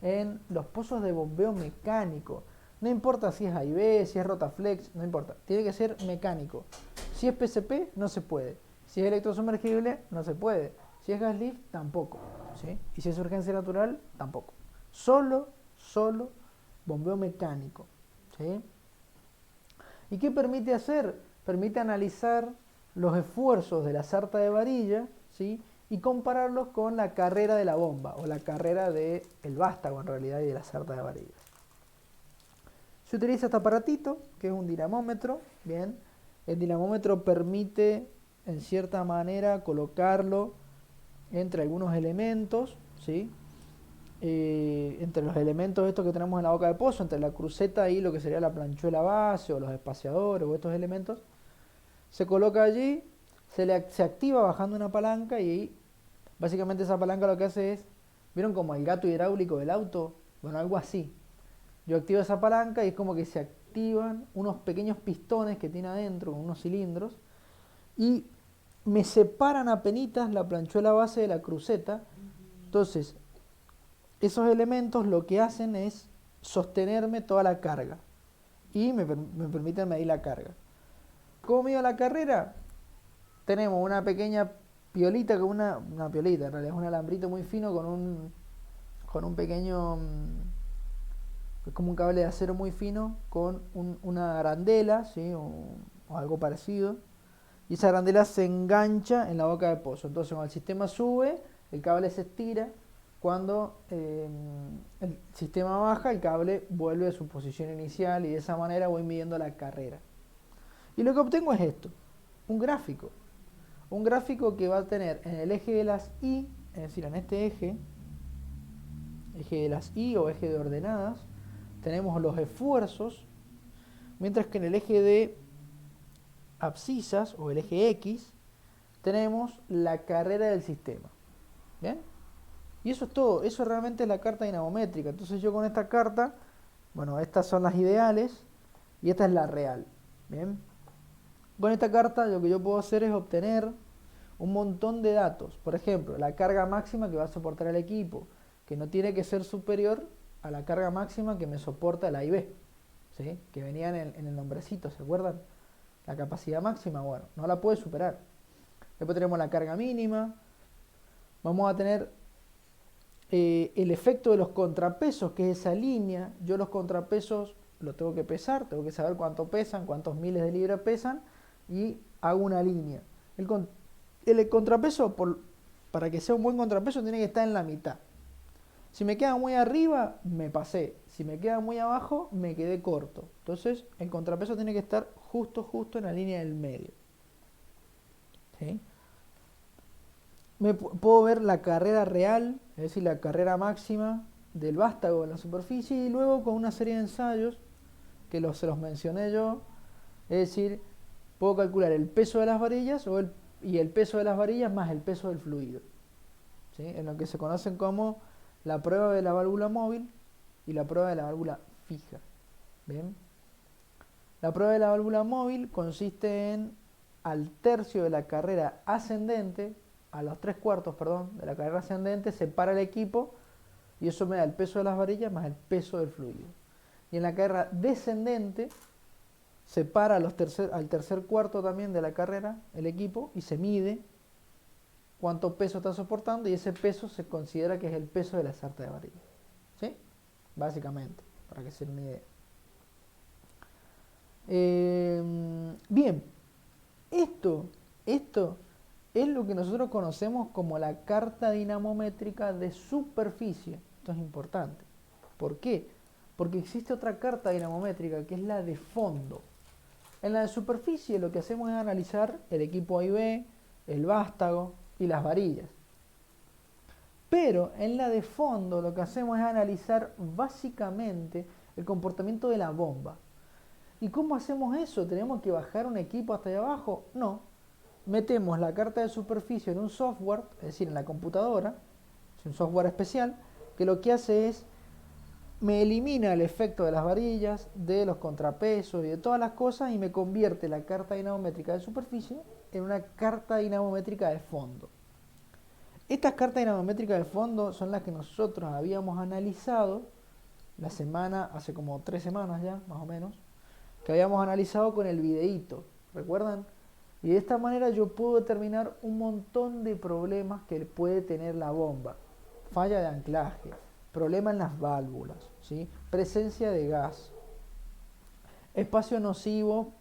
en los pozos de bombeo mecánico. No importa si es A y B, si es Rotaflex, no importa. Tiene que ser mecánico. Si es PCP, no se puede. Si es electrosumergible, no se puede. Si es gas lift, tampoco. ¿Sí? Y si es urgencia natural, tampoco. Solo bombeo mecánico. ¿Sí? ¿Y qué permite hacer? Permite analizar los esfuerzos de la sarta de varilla, ¿sí? Y compararlos con la carrera de la bomba o la carrera del vástago en realidad y de la sarta de varillas. Se utiliza este aparatito que es un dinamómetro, bien. El dinamómetro permite en cierta manera colocarlo entre algunos elementos, ¿sí? Entre los elementos estos que tenemos en la boca de pozo, entre la cruceta y lo que sería la planchuela base o los espaciadores o estos elementos, se coloca allí, se activa bajando una palanca y básicamente esa palanca lo que hace es, ¿vieron como el gato hidráulico del auto? Bueno, algo así. Yo activo esa palanca y es como que se activan unos pequeños pistones que tiene adentro, unos cilindros, y me separan apenitas la planchuela base de la cruceta. Entonces, esos elementos lo que hacen es sostenerme toda la carga y me permiten medir la carga. ¿Cómo mido la carrera? Tenemos una pequeña piolita, con una piolita, en realidad es un alambrito muy fino con un pequeño, es como un cable de acero muy fino, con una arandela, ¿sí? o algo parecido, y esa arandela se engancha en la boca de pozo. Entonces cuando el sistema sube, el cable se estira, cuando el sistema baja, el cable vuelve a su posición inicial y de esa manera voy midiendo la carrera. Y lo que obtengo es esto, un gráfico. Un gráfico que va a tener en el eje de las Y, es decir, en este eje de las Y o eje de ordenadas, tenemos los esfuerzos, mientras que en el eje de abscisas o el eje X tenemos la carrera del sistema. ¿Bien? Y eso es todo, eso realmente es la carta dinamométrica. Entonces yo con esta carta, bueno, estas son las ideales y esta es la real. ¿Bien? Con esta carta lo que yo puedo hacer es obtener un montón de datos. Por ejemplo, la carga máxima que va a soportar el equipo, que no tiene que ser superior a la carga máxima que me soporta el A y B, ¿sí? Que venían en el nombrecito, ¿se acuerdan? La capacidad máxima, bueno, no la puede superar. Después tenemos la carga mínima. Vamos a tener el efecto de los contrapesos, que es esa línea. Yo los contrapesos los tengo que pesar, tengo que saber cuánto pesan, cuántos miles de libras pesan, y hago una línea. El contrapeso, para que sea un buen contrapeso, tiene que estar en la mitad. Si me queda muy arriba, me pasé. Si me queda muy abajo, me quedé corto. Entonces, el contrapeso tiene que estar justo en la línea del medio. ¿Sí? Puedo ver la carrera real, es decir, la carrera máxima del vástago en la superficie, y luego con una serie de ensayos, que se los mencioné yo, es decir, puedo calcular el peso de las varillas y el peso de las varillas más el peso del fluido, ¿sí? En lo que se conocen como la prueba de la válvula móvil y la prueba de la válvula fija. ¿Bien? La prueba de la válvula móvil consiste en, al tercio de la carrera ascendente, a los 3/4, perdón, de la carrera ascendente, se para el equipo y eso me da el peso de las varillas más el peso del fluido. Y en la carrera descendente se para al tercer cuarto también de la carrera el equipo y se mide cuánto peso está soportando, y ese peso se considera que es el peso de la sarta de varillas. ¿Sí? Básicamente, para que se den una idea. Bien, esto es lo que nosotros conocemos como la carta dinamométrica de superficie. Esto es importante. ¿Por qué? Porque existe otra carta dinamométrica que es la de fondo. En la de superficie lo que hacemos es analizar el equipo A y B, el vástago y las varillas. Pero en la de fondo lo que hacemos es analizar básicamente el comportamiento de la bomba. ¿Y cómo hacemos eso? ¿Tenemos que bajar un equipo hasta allá abajo? No. Metemos la carta de superficie en un software, es decir, en la computadora, es un software especial, que lo que hace es me elimina el efecto de las varillas, de los contrapesos y de todas las cosas y me convierte la carta dinamométrica de superficie en una carta dinamométrica de fondo. Estas cartas dinamométricas de fondo son las que nosotros habíamos analizado la semana, hace como 3 semanas ya, más o menos, que habíamos analizado con el videíto, ¿recuerdan? Y de esta manera yo puedo determinar un montón de problemas que puede tener la bomba. Falla de anclaje, problema en las válvulas, ¿sí? Presencia de gas, espacio nocivo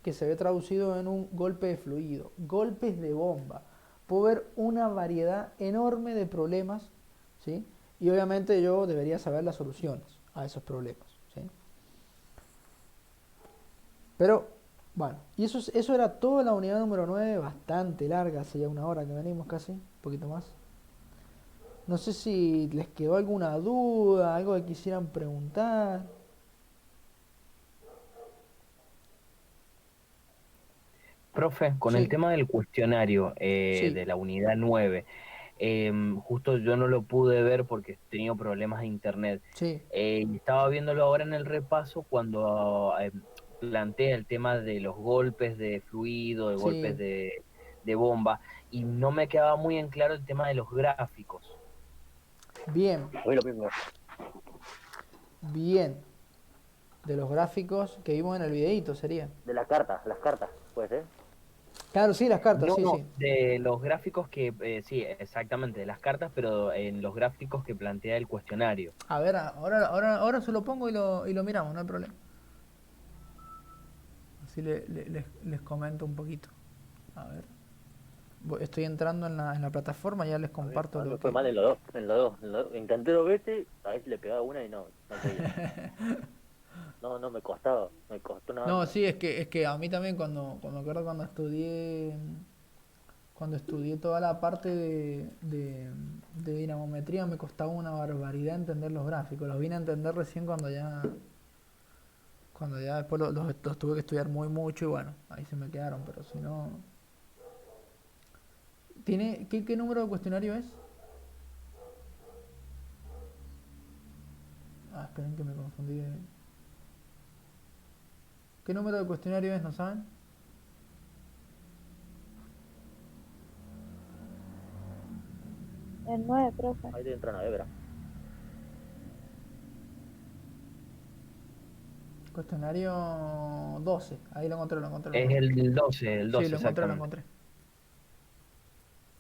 que se ve traducido en un golpe de fluido, golpes de bomba. Puedo ver una variedad enorme de problemas, ¿sí? Y obviamente yo debería saber las soluciones a esos problemas, ¿sí? Pero, bueno, y eso era toda la unidad número 9, bastante larga, hace ya 1 hora que venimos casi, un poquito más. No sé si les quedó alguna duda, algo que quisieran preguntar. Profe, con el Sí, tema del cuestionario sí, de la unidad 9, justo yo no lo pude ver porque he tenido problemas de internet. sí, Y estaba viéndolo ahora en el repaso cuando plantea el tema de los golpes de fluido, de golpes sí. de bomba, y no me quedaba muy en claro el tema de los gráficos. Bien, Hoy lo mismo. bien. De los gráficos que vimos en el videíto sería. De las cartas, puede ser. Claro, sí, las cartas, No, sí, no, sí. de los gráficos que, sí, exactamente, de las cartas, pero en los gráficos que plantea el cuestionario. A ver, ahora se lo pongo y lo miramos, no hay problema. Así les comento un poquito. A ver. Estoy entrando en la plataforma, ya les A ver, comparto me lo fue que... mal en los dos, Intenté 2 veces, a ver si le pegaba una y no podía. No, me costaba, me costó una No, banda. sí, es que a mí también cuando me acuerdo cuando estudié toda la parte de dinamometría me costaba una barbaridad entender los gráficos. Los vine a entender recién cuando ya después los tuve que estudiar muy mucho y bueno, ahí se me quedaron, pero si no... ¿Qué número de cuestionario es? Ah, esperen que me confundí. ¿Qué número de cuestionario es, no saben? El 9, profe. Ahí te entran a ver, verá. Cuestionario 12. Ahí lo Es encontré. el Sí, 12 lo exactamente. encontré.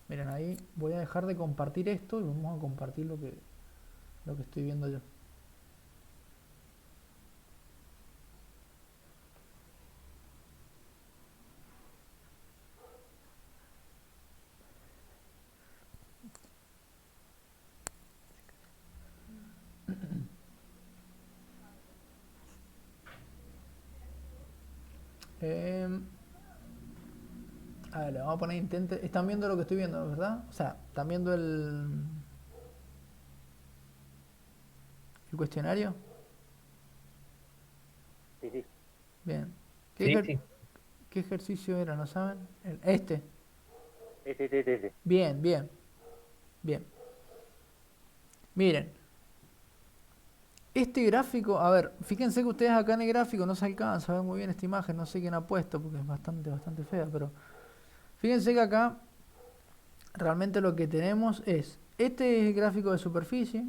Miren, ahí voy a dejar de compartir esto y vamos a compartir lo que estoy viendo yo. Eh, a ver, le vamos a poner intente. Están viendo lo que estoy viendo, ¿verdad? O sea, están viendo el cuestionario. Sí, sí, Bien. ¿Qué, Sí, ejer- sí. qué ejercicio era, no saben? Este. ese. Bien, bien, bien. Miren, este gráfico, a ver, fíjense que ustedes acá en el gráfico no se alcanza a ver muy bien esta imagen, no sé quién ha puesto porque es bastante fea, pero fíjense que acá realmente lo que tenemos este es el gráfico de superficie,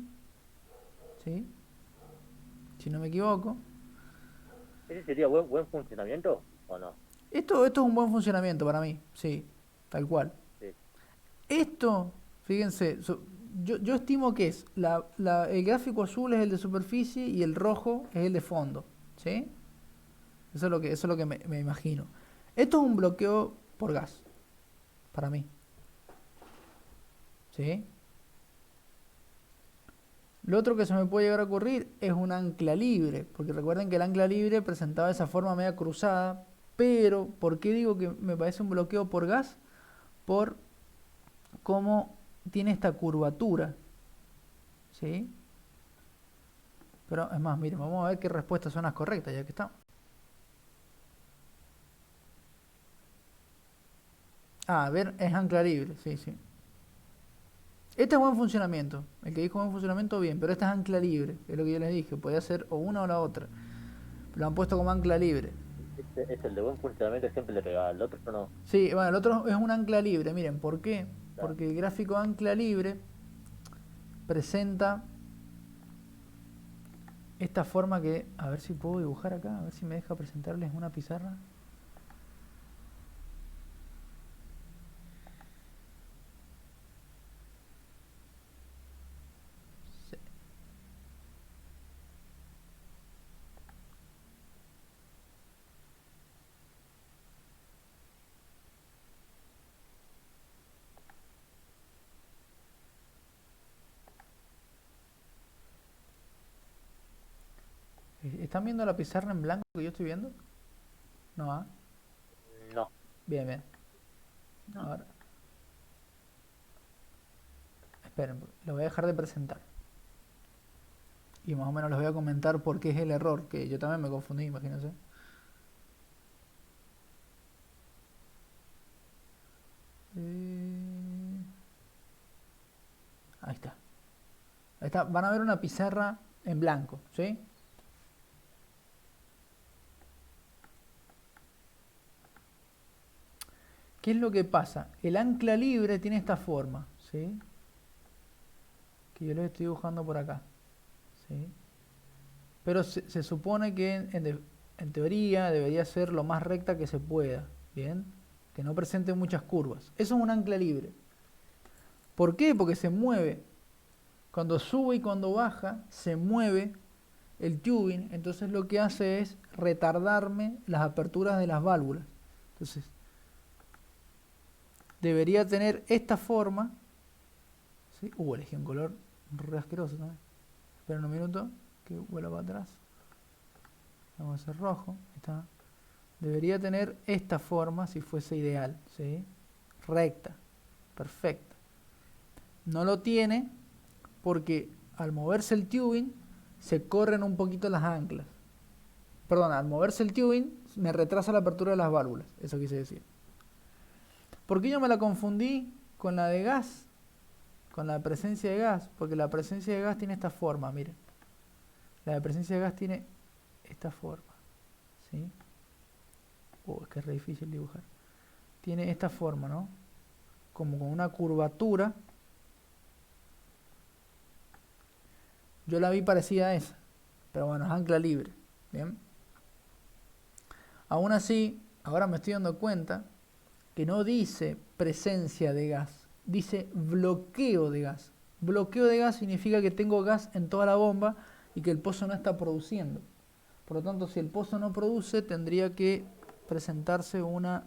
¿sí? Si no me equivoco. ¿Ese sería buen funcionamiento o no? Esto es un buen funcionamiento para mí, sí, tal cual. Sí. Esto, fíjense, yo estimo que es el gráfico azul es el de superficie y el rojo es el de fondo, ¿sí? Eso es lo que me imagino. Esto es un bloqueo por gas, para mí, ¿sí? Lo otro que se me puede llegar a ocurrir es un ancla libre, porque recuerden que el ancla libre presentaba esa forma media cruzada, pero ¿por qué digo que me parece un bloqueo por gas? Por cómo tiene esta curvatura, ¿sí? Pero es más, miren, vamos a ver qué respuestas son las correctas, ya que está. Ah, a ver, es ancla libre, sí, sí. Este es buen funcionamiento. El que dijo buen funcionamiento, bien. Pero esta es ancla libre. Es lo que yo les dije. Podía ser o una o la otra. Lo han puesto como ancla libre. Es el de buen funcionamiento, siempre le pegaba, el otro no. Sí, bueno, el otro es un ancla libre. Miren, ¿por qué? Claro. Porque el gráfico ancla libre presenta esta forma que... A ver si puedo dibujar acá. A ver si me deja presentarles una pizarra. Sí. ¿Están viendo la pizarra en blanco que yo estoy viendo? No, ¿ah? No. Bien, bien. Ahora, esperen, lo voy a dejar de presentar. Y más o menos les voy a comentar por qué es el error, que yo también me confundí, imagínense. Ahí está. Ahí está. Van a ver una pizarra en blanco, ¿sí? ¿Qué es lo que pasa? El ancla libre tiene esta forma, ¿sí? Que yo les estoy dibujando por acá, ¿sí? Pero se supone que en teoría debería ser lo más recta que se pueda, ¿bien? Que no presente muchas curvas. Eso es un ancla libre. ¿Por qué? Porque se mueve. Cuando sube y cuando baja, se mueve el tubing. Entonces lo que hace es retardarme las aperturas de las válvulas. Entonces, debería tener esta forma. ¿Sí? Elegí un color re asqueroso también. Esperen un minuto, que vuelva para atrás. Vamos a hacer rojo. Ahí está. Debería tener esta forma si fuese ideal, ¿sí? Recta, perfecta. No lo tiene porque al moverse el tubing se corren un poquito las anclas. Perdón, al moverse el tubing me retrasa la apertura de las válvulas, eso quise decir. ¿Por qué yo me la confundí con la de gas? Con la presencia de gas, porque la presencia de gas tiene esta forma, miren. La de presencia de gas tiene esta forma, ¿sí? Es que es re difícil dibujar. Tiene esta forma, ¿no? Como con una curvatura. Yo la vi parecida a esa, pero bueno, es ancla libre, ¿bien? Aún así, ahora me estoy dando cuenta que no dice presencia de gas, dice bloqueo de gas. Bloqueo de gas significa que tengo gas en toda la bomba y que el pozo no está produciendo. Por lo tanto, si el pozo no produce, tendría que presentarse una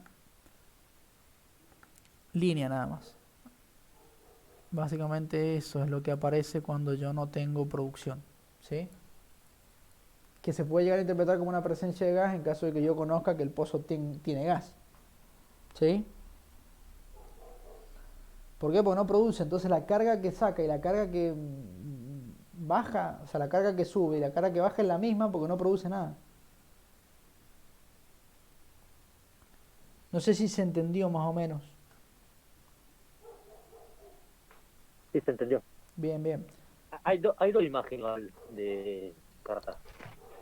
línea nada más. Básicamente eso es lo que aparece cuando yo no tengo producción, ¿sí? Que se puede llegar a interpretar como una presencia de gas en caso de que yo conozca que el pozo tiene gas, ¿sí? ¿Por qué? Porque no produce. Entonces la carga que saca y la carga que baja, o sea, la carga que sube y la carga que baja es la misma porque no produce nada. No sé si se entendió más o menos. Sí, se entendió. Bien, bien. Hay dos imágenes igual de cartas.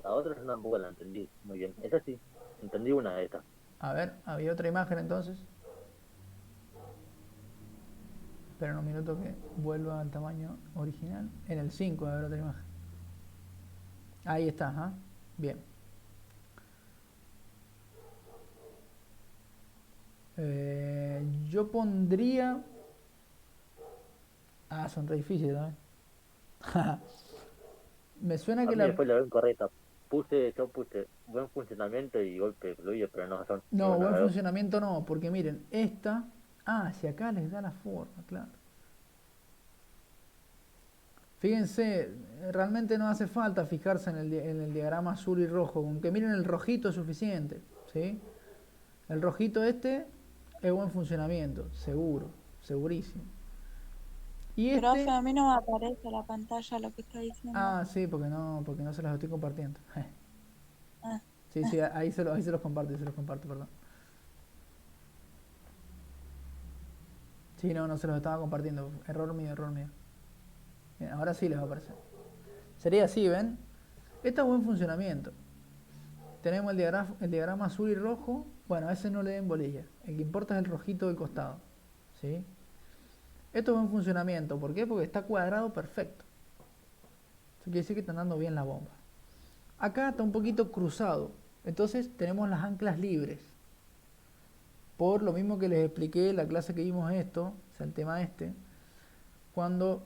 La otra no tampoco la entendí muy bien. Esa sí, entendí una de estas. A ver, había otra imagen entonces. Esperen un minuto que vuelva al tamaño original. En el 5 a ver otra imagen. Ahí está, ¿ah? Bien. Yo pondría... son re difíciles también. Me suena A que mí la... después la veo incorrecta. Yo puse buen funcionamiento y golpe de fluido, pero no son ni No, una buen de dos. funcionamiento no, porque miren, esta... si acá les da la forma, claro. Fíjense, realmente no hace falta fijarse en el diagrama azul y rojo, con que miren el rojito es suficiente, ¿sí? El rojito este es buen funcionamiento, seguro, segurísimo. Y Profe, este... a mí no me aparece la pantalla lo que está diciendo. Sí, porque no se los estoy compartiendo. Ah, Sí, sí, ahí se los comparto, perdón. Sí, no, no se los estaba compartiendo. Error mío, error mío. Bien, ahora sí les va a aparecer. Sería así, ¿ven? Está buen funcionamiento. Tenemos el diagrama azul y rojo. Bueno, a ese no le den bolilla. El que importa es el rojito del costado. ¿Sí? Esto es buen funcionamiento. ¿Por qué? Porque está cuadrado perfecto. Eso quiere decir que están dando bien la bomba. Acá está un poquito cruzado. Entonces tenemos las anclas libres. Por lo mismo que les expliqué en la clase que vimos esto, o sea, el tema este, cuando...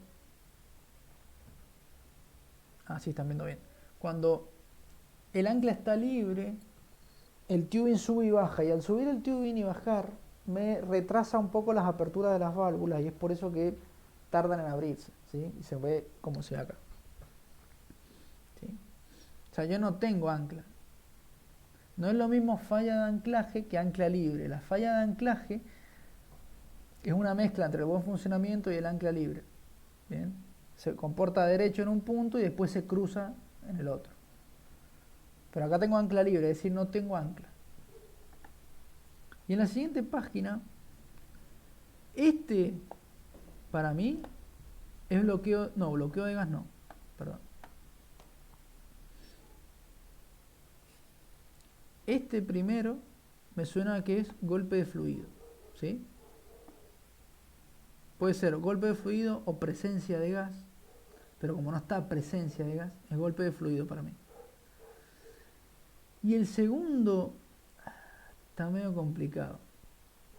Ah, sí, están viendo bien. Cuando el ancla está libre, el tubing sube y baja, y al subir el tubing y bajar, me retrasa un poco las aperturas de las válvulas, y es por eso que tardan en abrirse, ¿sí? Y se ve como se ve acá. ¿Sí? O sea, yo no tengo ancla. No es lo mismo falla de anclaje que ancla libre. La falla de anclaje es una mezcla entre el buen funcionamiento y el ancla libre. ¿Bien? Se comporta derecho en un punto y después se cruza en el otro. Pero acá tengo ancla libre, es decir, no tengo ancla. Y en la siguiente página, este para mí es bloqueo, no, bloqueo de gas no, perdón. Este primero me suena a que es golpe de fluido, ¿sí? Puede ser golpe de fluido o presencia de gas, pero como no está presencia de gas, es golpe de fluido para mí. Y el segundo está medio complicado.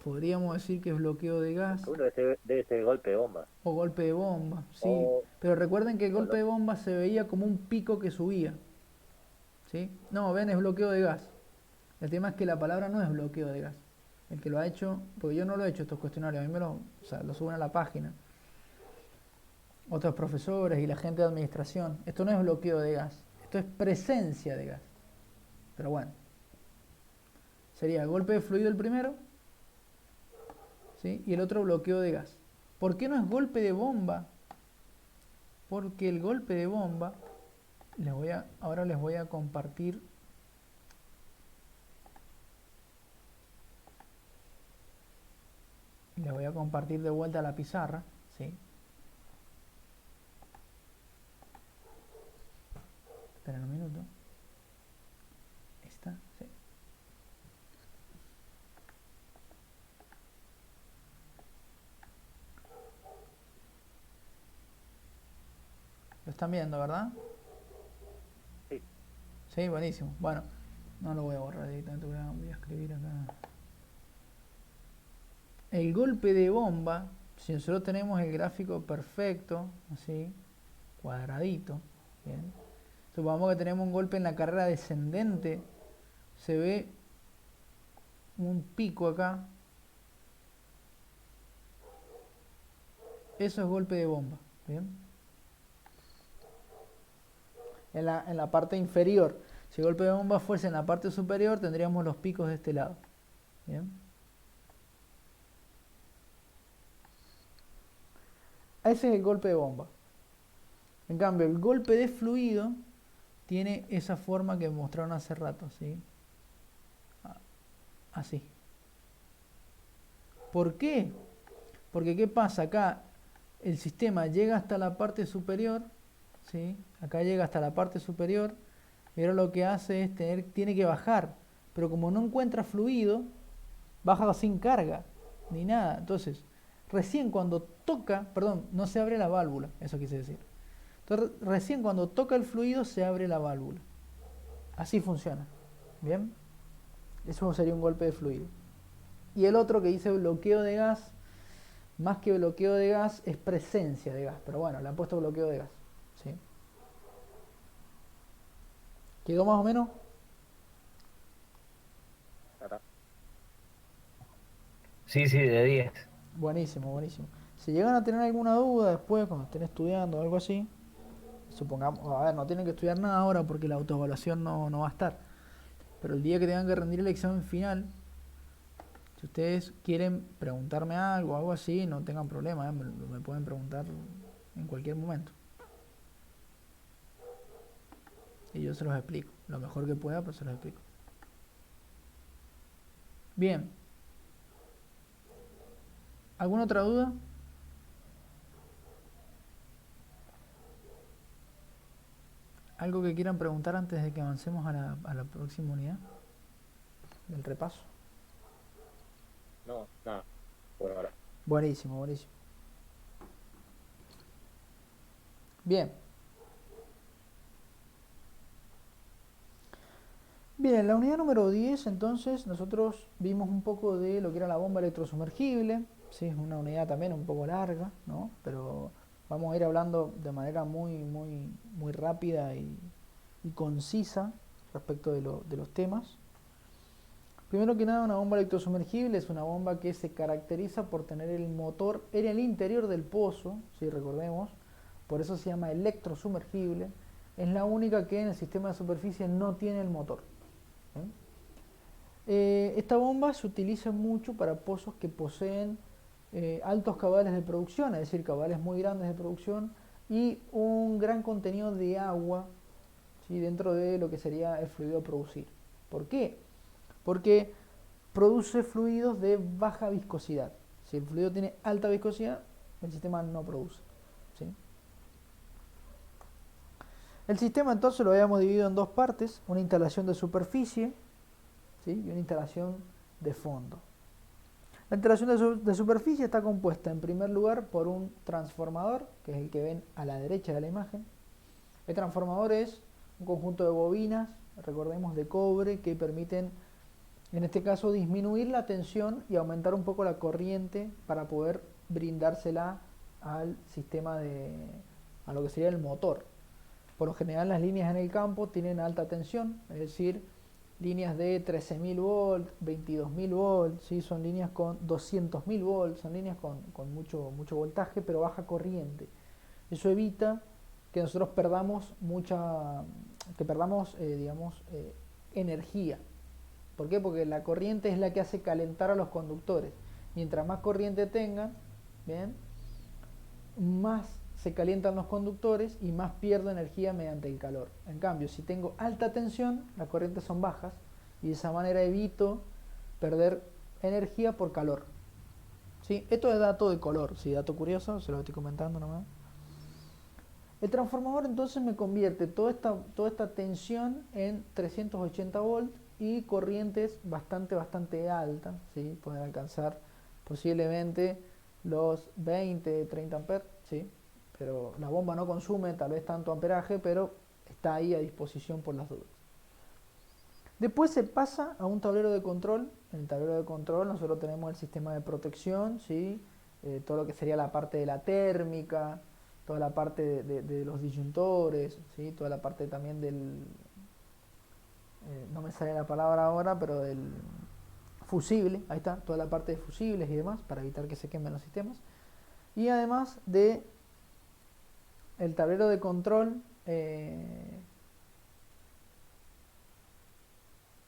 Podríamos decir que es bloqueo de gas Uno debe ser golpe de bomba. o golpe de bomba, sí. O, Pero recuerden que el o golpe de bomba se veía como un pico que subía, ¿sí? No, ven, es bloqueo de gas. El tema es que la palabra no es bloqueo de gas. El que lo ha hecho, porque yo no lo he hecho estos cuestionarios, a mí o sea, lo suben a la página. Otros profesores y la gente de administración. Esto no es bloqueo de gas, esto es presencia de gas. Pero bueno, sería golpe de fluido el primero, ¿sí? Y el otro bloqueo de gas. ¿Por qué no es golpe de bomba? Porque el golpe de bomba, ahora les voy a compartir. Les voy a compartir de vuelta la pizarra, ¿sí? Esperen un minuto. ¿Esta? Sí. Lo están viendo, ¿verdad? sí. Sí, buenísimo. Bueno, no lo voy a borrar directamente, voy a escribir acá. El golpe de bomba, si nosotros tenemos el gráfico perfecto, así, cuadradito, bien. Supongamos que tenemos un golpe en la carrera descendente, se ve un pico acá. Eso es golpe de bomba, bien. En la parte inferior, si el golpe de bomba fuese en la parte superior, tendríamos los picos de este lado, bien. Ese es el golpe de bomba. En cambio, el golpe de fluido tiene esa forma que mostraron hace rato, ¿sí? Así. ¿Por qué? Porque ¿qué pasa? Acá el sistema llega hasta la parte superior, ¿sí? Acá llega hasta la parte superior, y ahora lo que hace es tiene que bajar, pero como no encuentra fluido, baja sin carga, ni nada. Entonces, recién cuando toca, perdón, no se abre la válvula, eso quise decir. Entonces, recién cuando toca el fluido se abre la válvula. Así funciona. ¿Bien? Eso sería un golpe de fluido. Y el otro que dice bloqueo de gas, más que bloqueo de gas, es presencia de gas. Pero bueno, le han puesto bloqueo de gas. ¿Sí? ¿Quedó más o menos? Sí, sí, de 10. Buenísimo, buenísimo. Si llegan a tener alguna duda después, cuando estén estudiando o algo así, supongamos, a ver, no tienen que estudiar nada ahora porque la autoevaluación no va a estar. Pero el día que tengan que rendir el examen final, si ustedes quieren preguntarme algo o algo así, no tengan problema, me pueden preguntar en cualquier momento. Y yo se los explico. Lo mejor que pueda, pero se los explico. Bien. ¿Alguna otra duda? ¿Algo que quieran preguntar antes de que avancemos a la próxima unidad del repaso? No, nada, por ahora. Buenísimo, buenísimo. Bien. Bien, en la unidad número 10, entonces, nosotros vimos un poco de lo que era la bomba electrosumergible. Sí, es una unidad también un poco larga, ¿no? Pero vamos a ir hablando de manera muy rápida y concisa respecto de los temas. Primero que nada, una bomba electrosumergible es una bomba que se caracteriza por tener el motor en el interior del pozo, si recordemos, por eso se llama electrosumergible. Es la única que en el sistema de superficie no tiene el motor. Esta bomba se utiliza mucho para pozos que poseen altos caudales de producción, es decir, caudales muy grandes de producción y un gran contenido de agua, ¿sí?, dentro de lo que sería el fluido a producir. ¿Por qué? Porque produce fluidos de baja viscosidad. Si el fluido tiene alta viscosidad, el sistema no produce, ¿sí? El sistema entonces lo habíamos dividido en dos partes, una instalación de superficie, ¿sí?, y una instalación de fondo. La instalación de superficie está compuesta en primer lugar por un transformador, que es el que ven a la derecha de la imagen. El transformador es un conjunto de bobinas, recordemos, de cobre, que permiten, en este caso, disminuir la tensión y aumentar un poco la corriente para poder brindársela al sistema a lo que sería el motor. Por lo general las líneas en el campo tienen alta tensión, es decir, líneas de 13.000 volts, 22.000 volts, ¿sí? Son líneas con 200.000 volts, son líneas con mucho voltaje pero baja corriente. Eso evita que nosotros perdamos energía. ¿Por qué? Porque la corriente es la que hace calentar a los conductores. Mientras más corriente tengan, ¿bien?, más se calientan los conductores y más pierdo energía mediante el calor. En cambio, si tengo alta tensión, las corrientes son bajas y de esa manera evito perder energía por calor. ¿Sí? Esto es dato de color, ¿sí? Dato curioso, se lo estoy comentando nomás. El transformador entonces me convierte toda esta tensión en 380 volts y corrientes bastante altas, ¿sí? Pueden alcanzar posiblemente los 20, 30 amperes, ¿sí? Pero la bomba no consume tal vez tanto amperaje, pero está ahí a disposición por las dudas. Después se pasa a un tablero de control. En el tablero de control nosotros tenemos el sistema de protección, ¿sí? Todo lo que sería la parte de la térmica, toda la parte de los disyuntores, ¿sí? Toda la parte también del... no me sale la palabra ahora, pero del fusible, ahí está, toda la parte de fusibles y demás, para evitar que se quemen los sistemas. Y además de el tablero de control,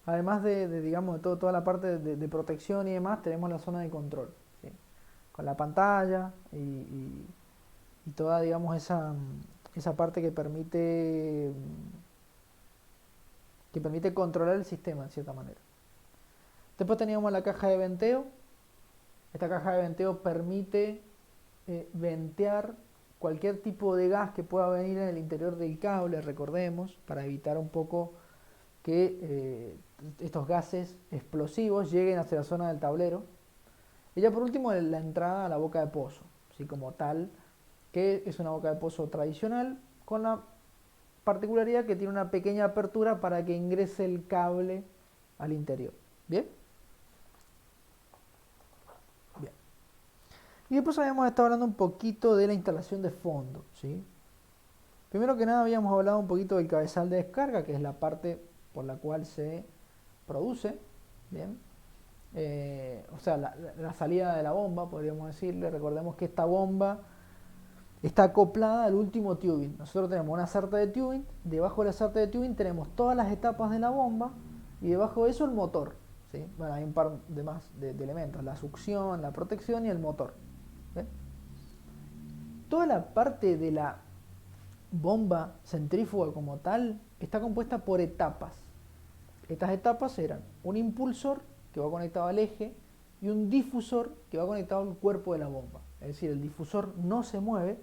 además digamos, de toda la parte de protección y demás, tenemos la zona de control, ¿sí? Con la pantalla y toda, digamos, esa parte que permite controlar el sistema en cierta manera. Después teníamos la caja de venteo. Esta caja de venteo permite ventear cualquier tipo de gas que pueda venir en el interior del cable, recordemos, para evitar un poco que estos gases explosivos lleguen hacia la zona del tablero. Y ya por último la entrada a la boca de pozo, ¿sí? Como tal, que es una boca de pozo tradicional con la particularidad que tiene una pequeña apertura para que ingrese el cable al interior. ¿Bien? Bien. Y después habíamos estado hablando un poquito de la instalación de fondo, ¿sí? Primero que nada habíamos hablado un poquito del cabezal de descarga, que es la parte por la cual se produce, ¿bien? O sea, la salida de la bomba, podríamos decirle. Recordemos que esta bomba está acoplada al último tubing. Nosotros tenemos una sarta de tubing, debajo de la sarta de tubing tenemos todas las etapas de la bomba y debajo de eso el motor, ¿sí? Bueno, hay un par de más de elementos, la succión, la protección y el motor. ¿Ven? Toda la parte de la bomba centrífuga como tal está compuesta por etapas. Estas etapas eran un impulsor que va conectado al eje y un difusor que va conectado al cuerpo de la bomba. Es decir, el difusor no se mueve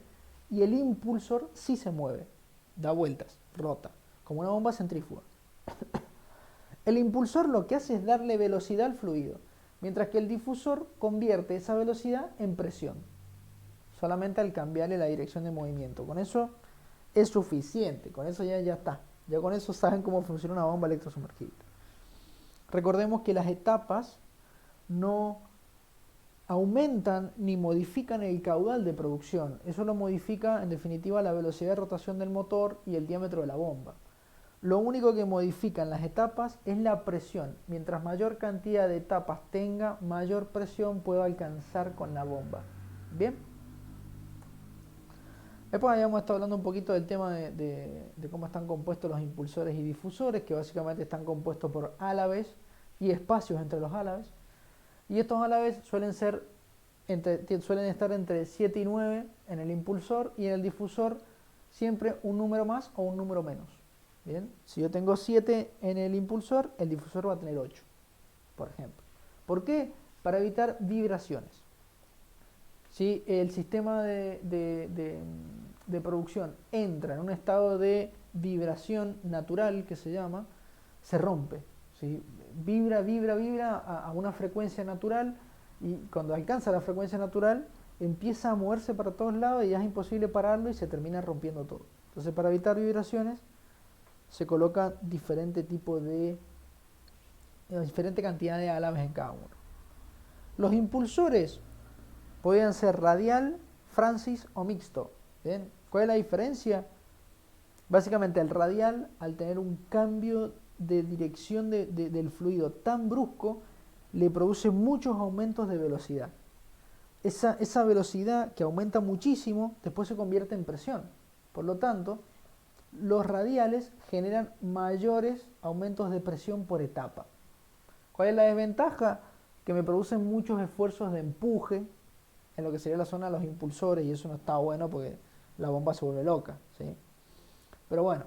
y el impulsor sí se mueve, da vueltas, rota, como una bomba centrífuga. El impulsor lo que hace es darle velocidad al fluido, mientras que el difusor convierte esa velocidad en presión, solamente al cambiarle la dirección de movimiento. Con eso es suficiente, con eso ya está. Ya con eso saben cómo funciona una bomba electrosumergible. Recordemos que las etapas no aumentan ni modifican el caudal de producción. Eso lo modifica en definitiva la velocidad de rotación del motor y el diámetro de la bomba. Lo único que modifican las etapas es la presión. Mientras mayor cantidad de etapas tenga, mayor presión puedo alcanzar con la bomba. ¿Bien? Después habíamos estado hablando un poquito del tema de cómo están compuestos los impulsores y difusores, que básicamente están compuestos por álabes y espacios entre los álabes. Y estos álabes suelen estar entre 7 y 9 en el impulsor, y en el difusor siempre un número más o un número menos. Bien, si yo tengo 7 en el impulsor, el difusor va a tener 8, por ejemplo. ¿Por qué? Para evitar vibraciones. Si el sistema de producción entra en un estado de vibración natural, que se llama, se rompe. ¿Sí? Vibra a una frecuencia natural, y cuando alcanza la frecuencia natural empieza a moverse para todos lados y ya es imposible pararlo y se termina rompiendo todo. Entonces, para evitar vibraciones se coloca diferente cantidad de álabes en cada uno. Los impulsores podían ser radial, Francis o mixto. ¿Bien? ¿Cuál es la diferencia? Básicamente el radial, al tener un cambio de dirección del fluido tan brusco, le produce muchos aumentos de velocidad. Esa velocidad que aumenta muchísimo, después se convierte en presión. Por lo tanto, los radiales generan mayores aumentos de presión por etapa. ¿Cuál es la desventaja? Que me producen muchos esfuerzos de empuje en lo que sería la zona de los impulsores, y eso no está bueno porque la bomba se vuelve loca, ¿sí? Pero bueno,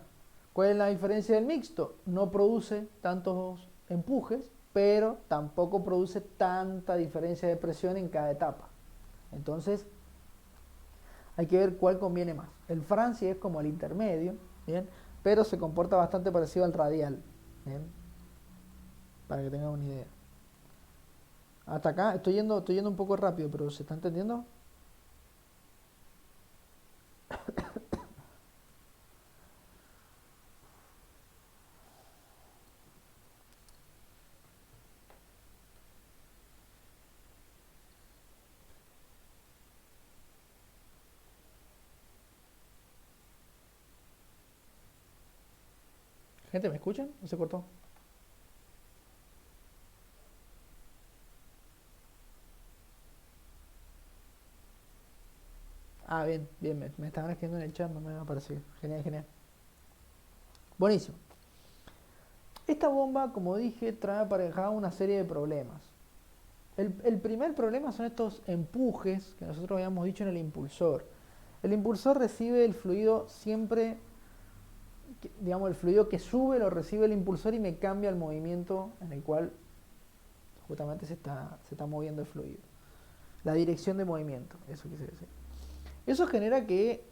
¿cuál es la diferencia del mixto? No produce tantos empujes, pero tampoco produce tanta diferencia de presión en cada etapa. Entonces, hay que ver cuál conviene más. El Francis es como el intermedio, ¿bien? Pero se comporta bastante parecido al radial, ¿bien? Para que tengan una idea. Hasta acá estoy yendo un poco rápido, pero ¿se está entendiendo? Gente, ¿me escuchan? ¿O se cortó? Ah, bien, me estaban escribiendo en el chat, no me apareció. Genial. Buenísimo. Esta bomba, como dije, trae aparejada una serie de problemas. El primer problema son estos empujes que nosotros habíamos dicho en el impulsor. El impulsor recibe el fluido siempre, digamos, el fluido que sube lo recibe el impulsor y me cambia el movimiento en el cual justamente se está moviendo el fluido. La dirección de movimiento, eso quise decir. Eso genera que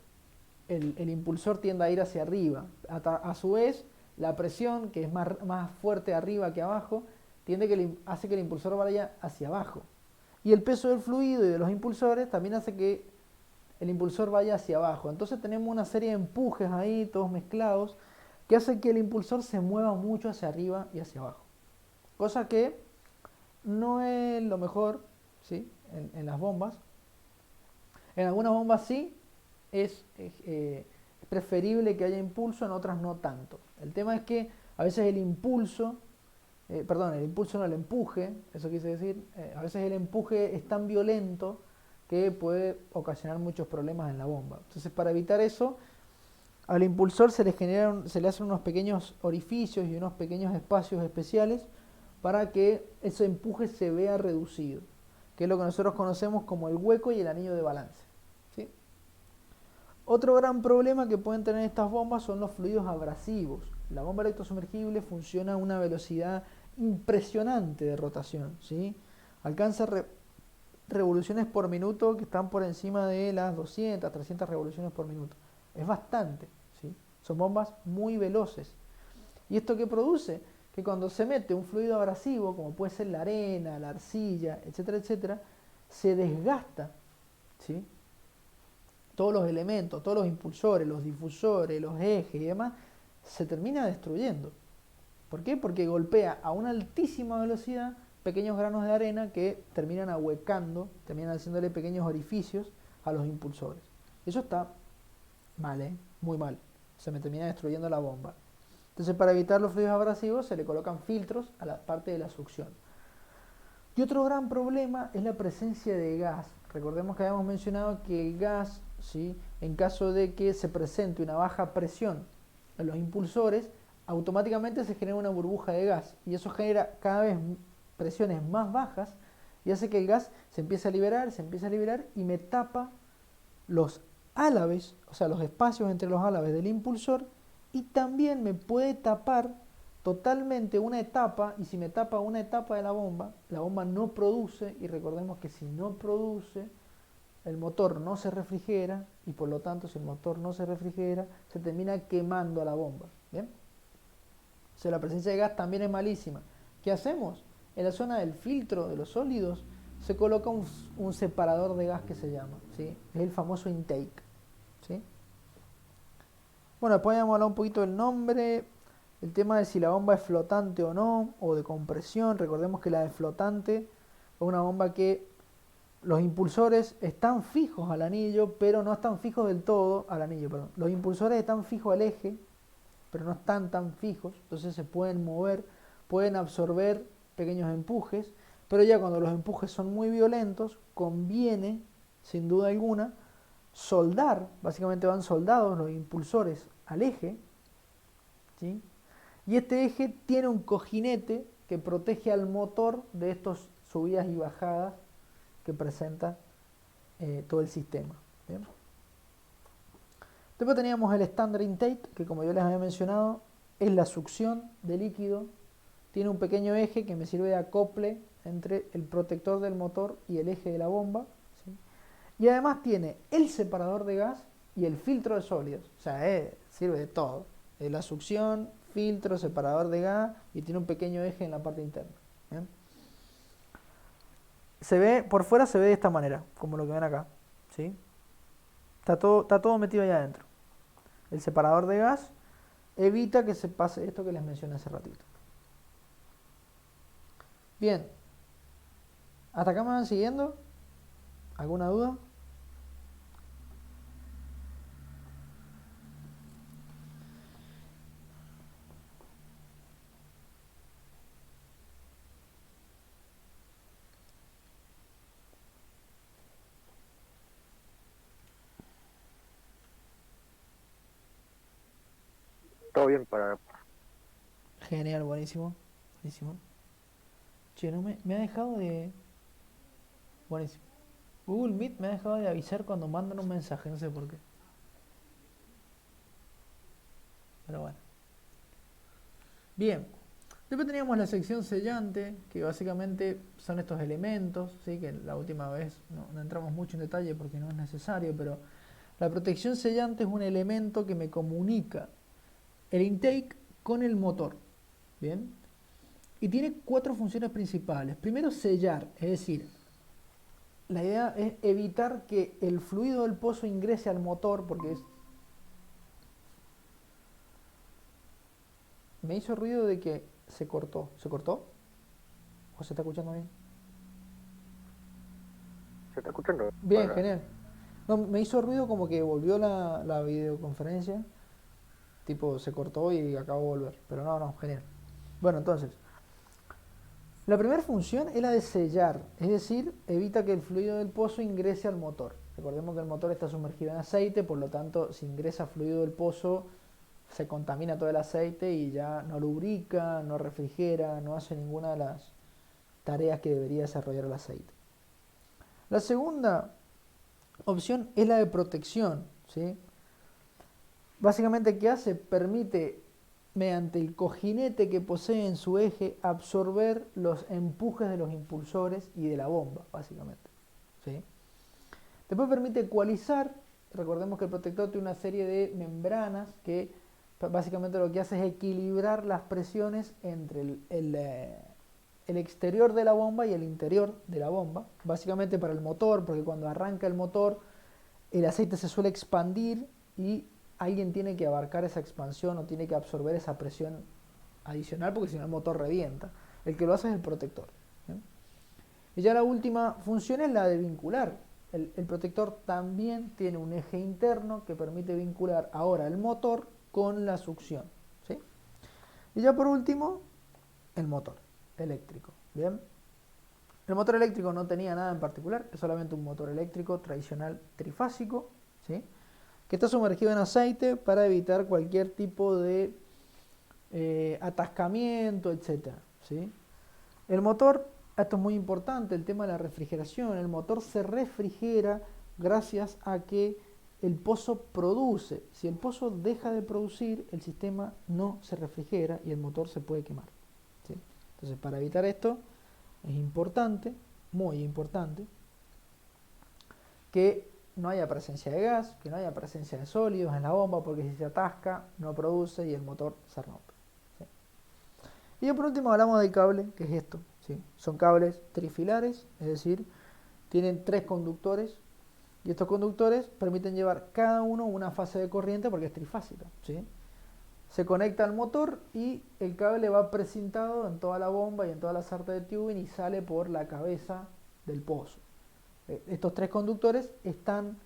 el impulsor tienda a ir hacia arriba. A su vez, la presión, que es más fuerte arriba que abajo, hace que el impulsor vaya hacia abajo. Y el peso del fluido y de los impulsores también hace que el impulsor vaya hacia abajo. Entonces tenemos una serie de empujes ahí, todos mezclados, que hacen que el impulsor se mueva mucho hacia arriba y hacia abajo. Cosa que no es lo mejor, ¿sí? En las bombas. En algunas bombas sí es preferible que haya impulso, en otras no tanto. El tema es que a veces el impulso no, el empuje, eso quise decir, a veces el empuje es tan violento que puede ocasionar muchos problemas en la bomba. Entonces, para evitar eso, al impulsor se le hacen unos pequeños orificios y unos pequeños espacios especiales para que ese empuje se vea reducido, que es lo que nosotros conocemos como el hueco y el anillo de balance, ¿sí? Otro gran problema que pueden tener estas bombas son los fluidos abrasivos. La bomba electrosumergible funciona a una velocidad impresionante de rotación, ¿sí? Alcanza revoluciones por minuto que están por encima de las 200, 300 revoluciones por minuto. Es bastante, ¿sí? Son bombas muy veloces. ¿Y esto qué produce? Que cuando se mete un fluido abrasivo, como puede ser la arena, la arcilla, etcétera, etcétera, se desgasta, ¿sí? Todos los elementos, todos los impulsores, los difusores, los ejes y demás, se termina destruyendo. ¿Por qué? Porque golpea a una altísima velocidad pequeños granos de arena que terminan ahuecando, terminan haciéndole pequeños orificios a los impulsores. Eso está mal, muy mal. Se me termina destruyendo la bomba. Entonces, para evitar los fluidos abrasivos, se le colocan filtros a la parte de la succión. Y otro gran problema es la presencia de gas. Recordemos que habíamos mencionado que el gas, ¿sí?, en caso de que se presente una baja presión en los impulsores, automáticamente se genera una burbuja de gas. Y eso genera cada vez presiones más bajas y hace que el gas se empiece a liberar y me tapa los álabes, o sea, los espacios entre los álabes del impulsor, y también me puede tapar totalmente una etapa, y si me tapa una etapa de la bomba no produce, y recordemos que si no produce, el motor no se refrigera, y por lo tanto si el motor no se refrigera, se termina quemando a la bomba. ¿Bien? O sea, la presencia de gas también es malísima. ¿Qué hacemos? En la zona del filtro de los sólidos se coloca un separador de gas que se llama, ¿sí? Es el famoso intake, ¿sí? Bueno, después vamos a hablar un poquito del nombre, el tema de si la bomba es flotante o no, o de compresión. Recordemos que la de flotante es una bomba que los impulsores están fijos al anillo, pero no están fijos del todo al anillo, perdón. Los impulsores están fijos al eje, pero no están tan fijos, entonces se pueden mover, pueden absorber pequeños empujes, pero ya cuando los empujes son muy violentos, conviene, sin duda alguna, soldar, básicamente van soldados los impulsores al eje, ¿sí? Y este eje tiene un cojinete que protege al motor de estas subidas y bajadas que presenta todo el sistema. ¿Bien? Después teníamos el standard intake, que como yo les había mencionado, es la succión de líquido. Tiene un pequeño eje que me sirve de acople entre el protector del motor y el eje de la bomba, ¿sí? Y además tiene el separador de gas y el filtro de sólidos. O sea, sirve de todo. La succión, filtro, separador de gas, y tiene un pequeño eje en la parte interna. ¿Bien? Se ve, por fuera se ve de esta manera, como lo que ven acá, ¿sí? Está todo metido allá adentro. El separador de gas evita que se pase esto que les mencioné hace ratito. Bien. ¿Hasta acá me van siguiendo? ¿Alguna duda? Todo bien para... Genial, buenísimo. Buenísimo. Che, no me ha dejado de... Buenísimo. Google Meet me ha dejado de avisar cuando mandan un mensaje, no sé por qué. Pero bueno. Bien. Después teníamos la sección sellante, que básicamente son estos elementos, ¿sí? Que la última vez no entramos mucho en detalle porque no es necesario, pero la protección sellante es un elemento que me comunica el intake con el motor. Bien. Y tiene 4 funciones principales. Primero, sellar, es decir, la idea es evitar que el fluido del pozo ingrese al motor, porque me hizo ruido de que se cortó. ¿Se cortó? ¿O se está escuchando bien? ¿Se está escuchando? Bien, Para- genial. No, me hizo ruido como que volvió la videoconferencia. Tipo, se cortó y acabó de volver. Pero no, genial. Bueno, entonces, la primera función es la de sellar, es decir, evita que el fluido del pozo ingrese al motor. Recordemos que el motor está sumergido en aceite, por lo tanto, si ingresa fluido del pozo, se contamina todo el aceite y ya no lubrica, no refrigera, no hace ninguna de las tareas que debería desarrollar el aceite. La segunda opción es la de protección, ¿sí? Básicamente, ¿qué hace? Permite mediante el cojinete que posee en su eje, absorber los empujes de los impulsores y de la bomba, básicamente. ¿Sí? Después permite ecualizar. Recordemos que el protector tiene una serie de membranas que básicamente lo que hace es equilibrar las presiones entre el exterior de la bomba y el interior de la bomba, básicamente para el motor, porque cuando arranca el motor el aceite se suele expandir y alguien tiene que abarcar esa expansión o tiene que absorber esa presión adicional, porque si no el motor revienta. El que lo hace es el protector. ¿Bien? Y ya la última función es la de vincular. El protector también tiene un eje interno que permite vincular ahora el motor con la succión. ¿Sí? Y ya por último, el motor eléctrico. ¿Bien? El motor eléctrico no tenía nada en particular, es solamente un motor eléctrico tradicional trifásico, ¿sí? Que está sumergido en aceite para evitar cualquier tipo de atascamiento, etc. ¿Sí? El motor, esto es muy importante, el tema de la refrigeración, el motor se refrigera gracias a que el pozo produce. Si el pozo deja de producir, el sistema no se refrigera y el motor se puede quemar. ¿Sí? Entonces, para evitar esto, es importante, muy importante, que no haya presencia de gas, que no haya presencia de sólidos en la bomba, porque si se atasca, no produce y el motor se rompe. ¿Sí? Y ya por último hablamos del cable, que es esto. ¿Sí? Son cables trifilares, es decir, tienen 3 conductores, y estos conductores permiten llevar cada uno una fase de corriente porque es trifásica. ¿Sí? Se conecta al motor y el cable va precintado en toda la bomba y en toda la sarta de tubing y sale por la cabeza del pozo. Estos 3 conductores están,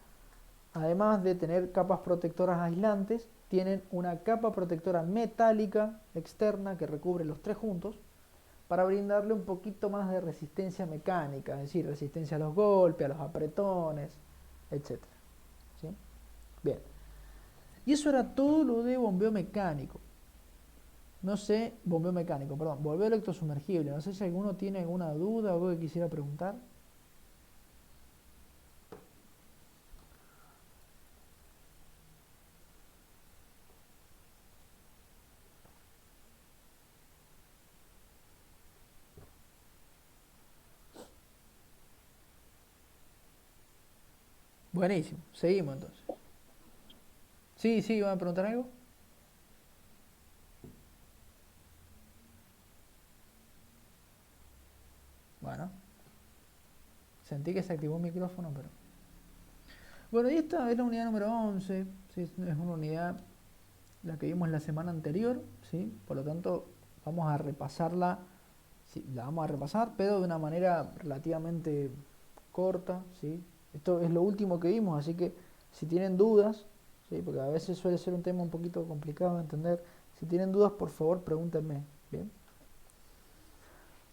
además de tener capas protectoras aislantes, tienen una capa protectora metálica externa que recubre los 3 juntos para brindarle un poquito más de resistencia mecánica, es decir, resistencia a los golpes, a los apretones, etc. ¿Sí? Bien. Y eso era todo lo de bombeo mecánico. No sé, bombeo mecánico, perdón, bombeo electrosumergible. No sé si alguno tiene alguna duda o algo que quisiera preguntar. Buenísimo, seguimos entonces. Sí, sí, ¿van a preguntar algo? Bueno, sentí que se activó un micrófono, pero... Bueno, y esta es la unidad número 11, ¿sí? Es una unidad la que vimos la semana anterior, ¿sí? Por lo tanto, vamos a repasarla, sí, la vamos a repasar, pero de una manera relativamente corta, ¿sí? Esto es lo último que vimos, así que si tienen dudas, ¿sí? Porque a veces suele ser un tema un poquito complicado de entender, si tienen dudas, por favor, pregúntenme, ¿bien?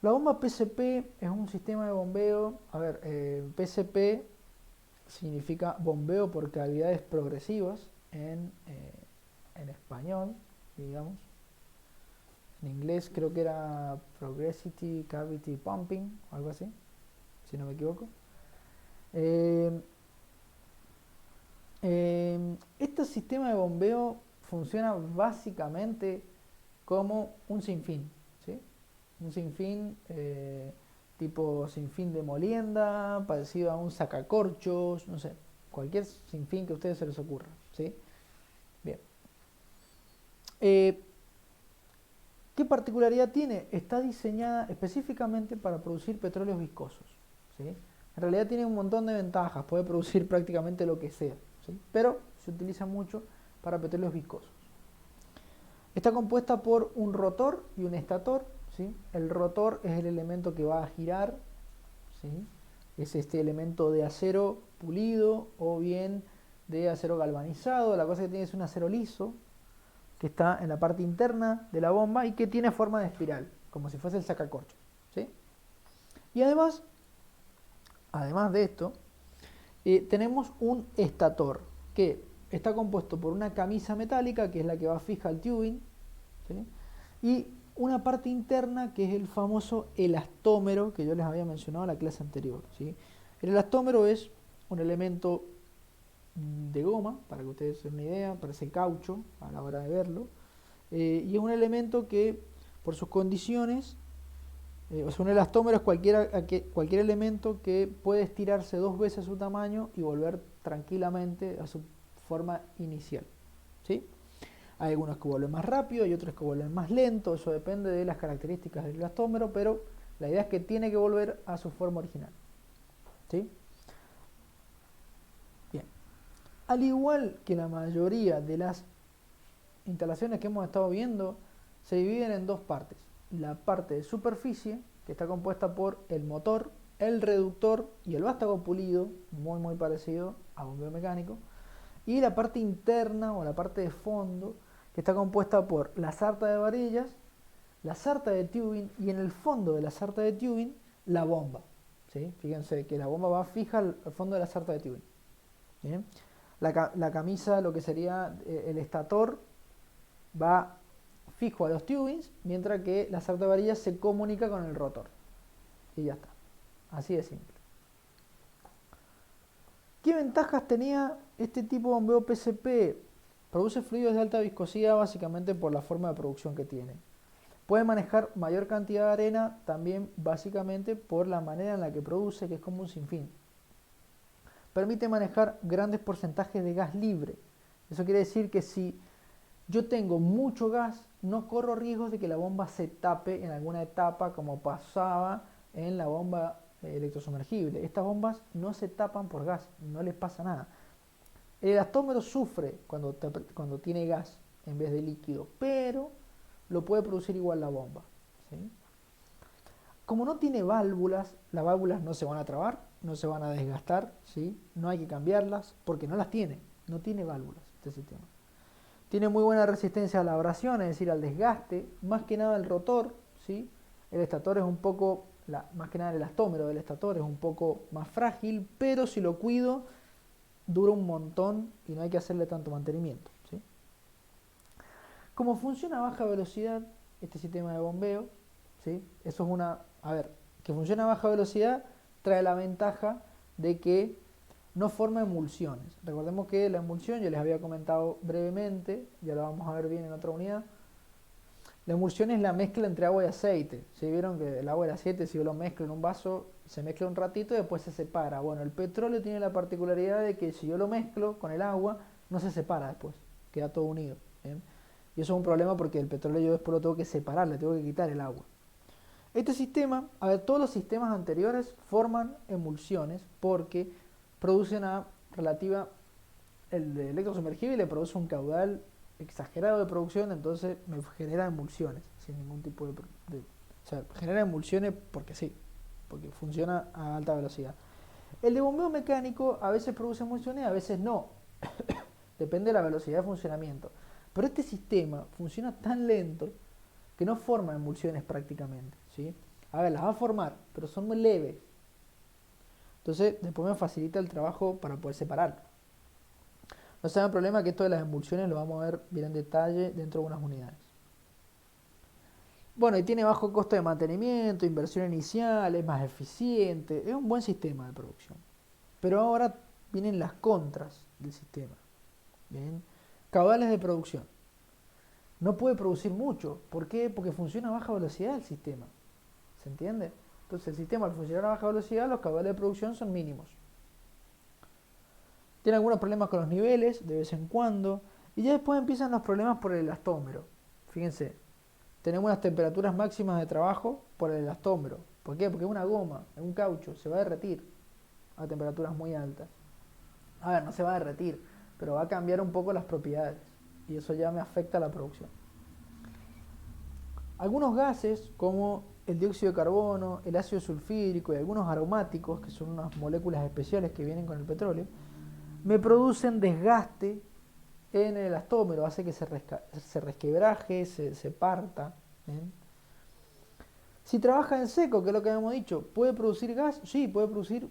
La bomba PCP es un sistema de bombeo, a ver, PCP significa bombeo por cavidades progresivas en español, digamos. En inglés creo que era Progressivity Cavity Pumping, o algo así, si no me equivoco. Este sistema de bombeo funciona básicamente como un sinfín, ¿sí? Un sinfín tipo sinfín de molienda, parecido a un sacacorchos, no sé, cualquier sinfín que a ustedes se les ocurra, ¿sí? Bien. ¿Qué particularidad tiene? Está diseñada específicamente para producir petróleos viscosos, ¿sí? En realidad tiene un montón de ventajas, puede producir prácticamente lo que sea, ¿sí? Pero se utiliza mucho para petróleos viscosos. Está compuesta por un rotor y un estator, ¿sí? El rotor es el elemento que va a girar, ¿sí? Es este elemento de acero pulido o bien de acero galvanizado. La cosa que tiene es un acero liso que está en la parte interna de la bomba y que tiene forma de espiral, como si fuese el sacacorchos, ¿sí? Y además de esto, tenemos un estator que está compuesto por una camisa metálica, que es la que va fija al tubing, ¿sí? Y una parte interna que es el famoso elastómero que yo les había mencionado en la clase anterior, ¿sí? El elastómero es un elemento de goma, para que ustedes se den una idea, parece caucho a la hora de verlo, y es un elemento que, por sus condiciones, o sea, un elastómero es cualquier elemento que puede estirarse 2 veces su tamaño y volver tranquilamente a su forma inicial, ¿sí? Hay algunos que vuelven más rápido y otros que vuelven más lento, eso depende de las características del elastómero, pero la idea es que tiene que volver a su forma original, ¿sí? Bien. Al igual que la mayoría de las instalaciones que hemos estado viendo, se dividen en dos partes. La parte de superficie, que está compuesta por el motor, el reductor y el vástago pulido, muy parecido a bombeo mecánico, y la parte interna o la parte de fondo, que está compuesta por la sarta de varillas, la sarta de tubing y en el fondo de la sarta de tubing la bomba, ¿sí? Fíjense que la bomba va fija al fondo de la sarta de tubing. ¿Bien? La camisa, lo que sería el estator, va fijo a los tubings, mientras que la sarta de varillas se comunica con el rotor. Y ya está. Así de simple. ¿Qué ventajas tenía este tipo de bombeo PCP? Produce fluidos de alta viscosidad básicamente por la forma de producción que tiene. Puede manejar mayor cantidad de arena también básicamente por la manera en la que produce, que es como un sinfín. Permite manejar grandes porcentajes de gas libre. Eso quiere decir que si yo tengo mucho gas, no corro riesgos de que la bomba se tape en alguna etapa como pasaba en la bomba electrosumergible. Estas bombas no se tapan por gas, no les pasa nada. El elastómero sufre cuando tiene gas en vez de líquido, pero lo puede producir igual la bomba, ¿sí? Como no tiene válvulas, las válvulas no se van a trabar, no se van a desgastar, ¿sí? No hay que cambiarlas porque no las tiene, no tiene válvulas este sistema. Tiene muy buena resistencia a la abrasión, es decir, al desgaste, más que nada el rotor, ¿sí? El estator es un poco, más que nada el elastómero del estator es un poco más frágil, pero si lo cuido, dura un montón y no hay que hacerle tanto mantenimiento, ¿sí? Como funciona a baja velocidad este sistema de bombeo, ¿sí? Eso es que funciona a baja velocidad trae la ventaja de que no forma emulsiones. Recordemos que la emulsión, yo les había comentado brevemente, ya lo vamos a ver bien en otra unidad. La emulsión es la mezcla entre agua y aceite. ¿Sí? Vieron que el agua y el aceite, si yo lo mezclo en un vaso, se mezcla un ratito y después se separa. Bueno, el petróleo tiene la particularidad de que si yo lo mezclo con el agua, no se separa después, queda todo unido, ¿bien? Y eso es un problema porque el petróleo yo después lo tengo que separar, le tengo que quitar el agua. Este sistema, todos los sistemas anteriores forman emulsiones porque producen el electrosumergible produce un caudal exagerado de producción, entonces me genera emulsiones sin ningún tipo o sea, genera emulsiones porque sí, porque funciona a alta velocidad. El de bombeo mecánico a veces produce emulsiones, a veces no, depende de la velocidad de funcionamiento. Pero este sistema funciona tan lento que no forma emulsiones prácticamente, ¿sí? A ver, las va a formar, pero son muy leves. Entonces, después me facilita el trabajo para poder separarlo. No se da el problema que esto de las emulsiones lo vamos a ver bien en detalle dentro de unas unidades. Bueno, y tiene bajo costo de mantenimiento, inversión inicial, es más eficiente, es un buen sistema de producción. Pero ahora vienen las contras del sistema. ¿Bien? Caudales de producción. No puede producir mucho. ¿Por qué? Porque funciona a baja velocidad el sistema. ¿Se entiende? Entonces el sistema al funcionar a baja velocidad, los caudales de producción son mínimos. Tiene algunos problemas con los niveles, de vez en cuando. Y ya después empiezan los problemas por el elastómero. Fíjense, tenemos unas temperaturas máximas de trabajo por el elastómero. ¿Por qué? Porque es una goma, es un caucho, se va a derretir a temperaturas muy altas. A ver, no se va a derretir, pero va a cambiar un poco las propiedades. Y eso ya me afecta a la producción. Algunos gases, como el dióxido de carbono, el ácido sulfídrico y algunos aromáticos, que son unas moléculas especiales que vienen con el petróleo, me producen desgaste en el elastómero, hace que se resquebraje, se parta. ¿Bien? Si trabaja en seco, que es lo que habíamos dicho, ¿puede producir gas? Sí, puede producir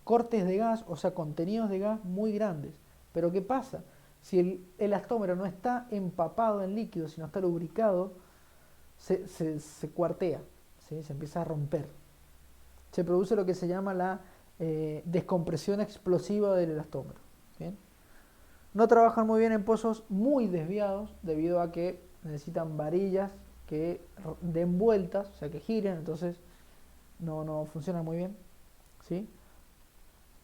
cortes de gas, o sea, contenidos de gas muy grandes. Pero ¿qué pasa? Si el elastómero no está empapado en líquido, sino está lubricado, se cuartea, ¿sí? Se empieza a romper. Se produce lo que se llama la descompresión explosiva del elastómero. ¿Bien? No trabajan muy bien en pozos muy desviados debido a que necesitan varillas que den vueltas, o sea que giren, entonces no funciona muy bien, ¿sí?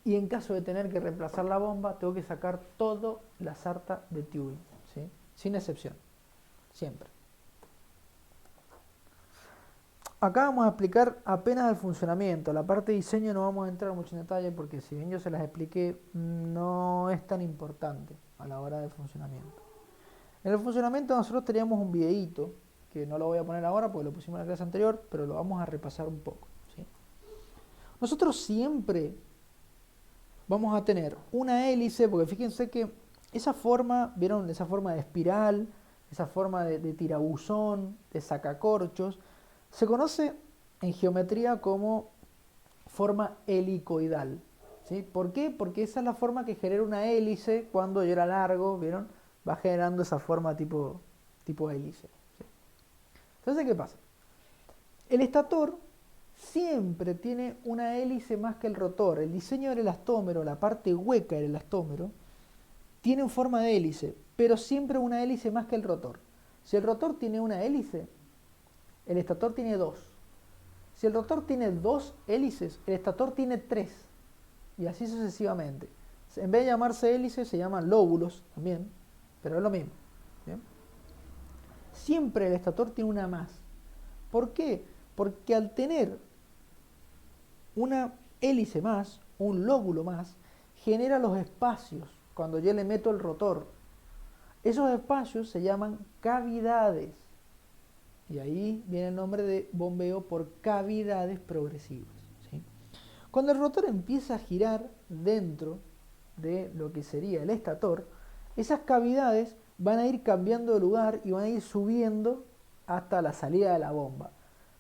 Y en caso de tener que reemplazar la bomba, tengo que sacar toda la sarta de tubing, ¿sí? Sin excepción, siempre. Acá vamos a explicar apenas el funcionamiento. La parte de diseño no vamos a entrar mucho en detalle porque si bien yo se las expliqué, no es tan importante a la hora del funcionamiento. En el funcionamiento nosotros teníamos un videíto, que no lo voy a poner ahora porque lo pusimos en la clase anterior, pero lo vamos a repasar un poco, ¿sí? Nosotros siempre vamos a tener una hélice, porque fíjense que esa forma, ¿vieron? Esa forma de espiral, esa forma de tirabuzón, de sacacorchos, se conoce en geometría como forma helicoidal, ¿sí? ¿Por qué? Porque esa es la forma que genera una hélice cuando yo era largo, ¿vieron? Va generando esa forma tipo hélice, ¿sí? Entonces, ¿qué pasa? El estator siempre tiene una hélice más que el rotor. El diseño del elastómero, la parte hueca del elastómero, tiene forma de hélice, pero siempre una hélice más que el rotor. Si el rotor tiene una hélice, el estator tiene dos. Si el rotor tiene dos hélices, el estator tiene tres. Y así sucesivamente. En vez de llamarse hélices, se llaman lóbulos también, pero es lo mismo, ¿bien? Siempre el estator tiene una más. ¿Por qué? Porque al tener una hélice más, un lóbulo más, genera los espacios cuando yo le meto el rotor. Esos espacios se llaman cavidades. Y ahí viene el nombre de bombeo por cavidades progresivas, ¿sí? Cuando el rotor empieza a girar dentro de lo que sería el estator, esas cavidades van a ir cambiando de lugar y van a ir subiendo hasta la salida de la bomba.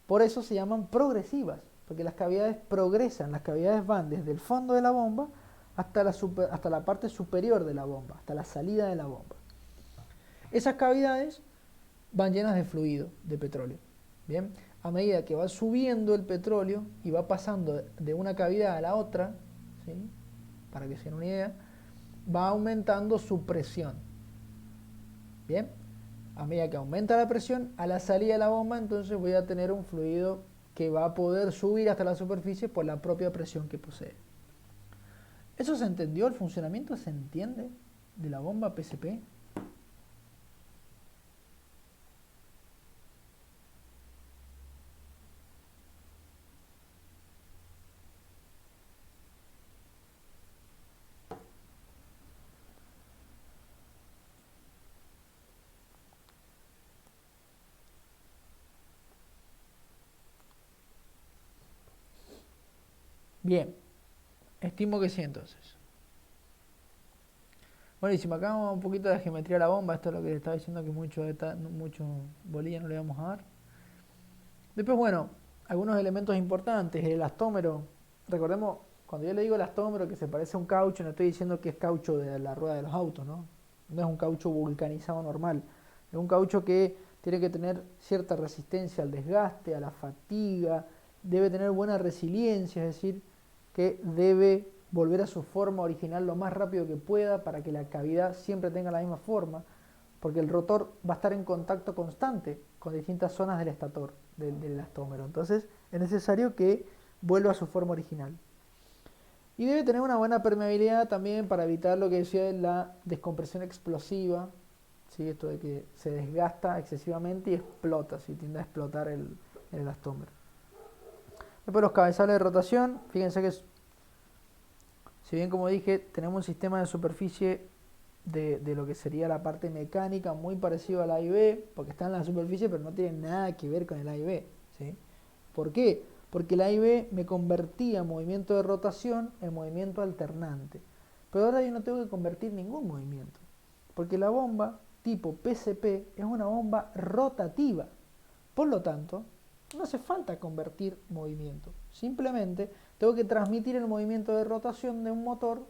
Por eso se llaman progresivas, porque las cavidades progresan, las cavidades van desde el fondo de la bomba hasta la parte superior de la bomba, hasta la salida de la bomba. Esas cavidades van llenas de fluido, de petróleo. Bien, a medida que va subiendo el petróleo y va pasando de una cavidad a la otra, ¿sí? Para que se den una idea, va aumentando su presión. Bien, a medida que aumenta la presión, a la salida de la bomba, entonces voy a tener un fluido que va a poder subir hasta la superficie por la propia presión que posee. ¿Eso se entendió? ¿El funcionamiento se entiende de la bomba PCP? Bien, estimo que sí entonces. Buenísimo, acá vamos un poquito de la geometría de la bomba, esto es lo que les estaba diciendo que mucho bolilla no le vamos a dar. Después, bueno, algunos elementos importantes, el elastómero. Recordemos, cuando yo le digo elastómero que se parece a un caucho, no estoy diciendo que es caucho de la rueda de los autos, ¿no? No es un caucho vulcanizado normal, es un caucho que tiene que tener cierta resistencia al desgaste, a la fatiga, debe tener buena resiliencia, es decir, que debe volver a su forma original lo más rápido que pueda para que la cavidad siempre tenga la misma forma, porque el rotor va a estar en contacto constante con distintas zonas del estator, del elastómero. Entonces es necesario que vuelva a su forma original. Y debe tener una buena permeabilidad también para evitar lo que decía la descompresión explosiva, ¿sí? Esto de que se desgasta excesivamente y explota, ¿sí? Tiende a explotar el elastómero. Después los cabezales de rotación, fíjense que si bien como dije tenemos un sistema de superficie de lo que sería la parte mecánica muy parecido al A y B, porque está en la superficie pero no tiene nada que ver con el A y B, ¿sí? ¿Por qué? Porque el A y B me convertía movimiento de rotación en movimiento alternante, pero ahora yo no tengo que convertir ningún movimiento, porque la bomba tipo PCP es una bomba rotativa, por lo tanto no hace falta convertir movimiento, simplemente tengo que transmitir el movimiento de rotación de un motor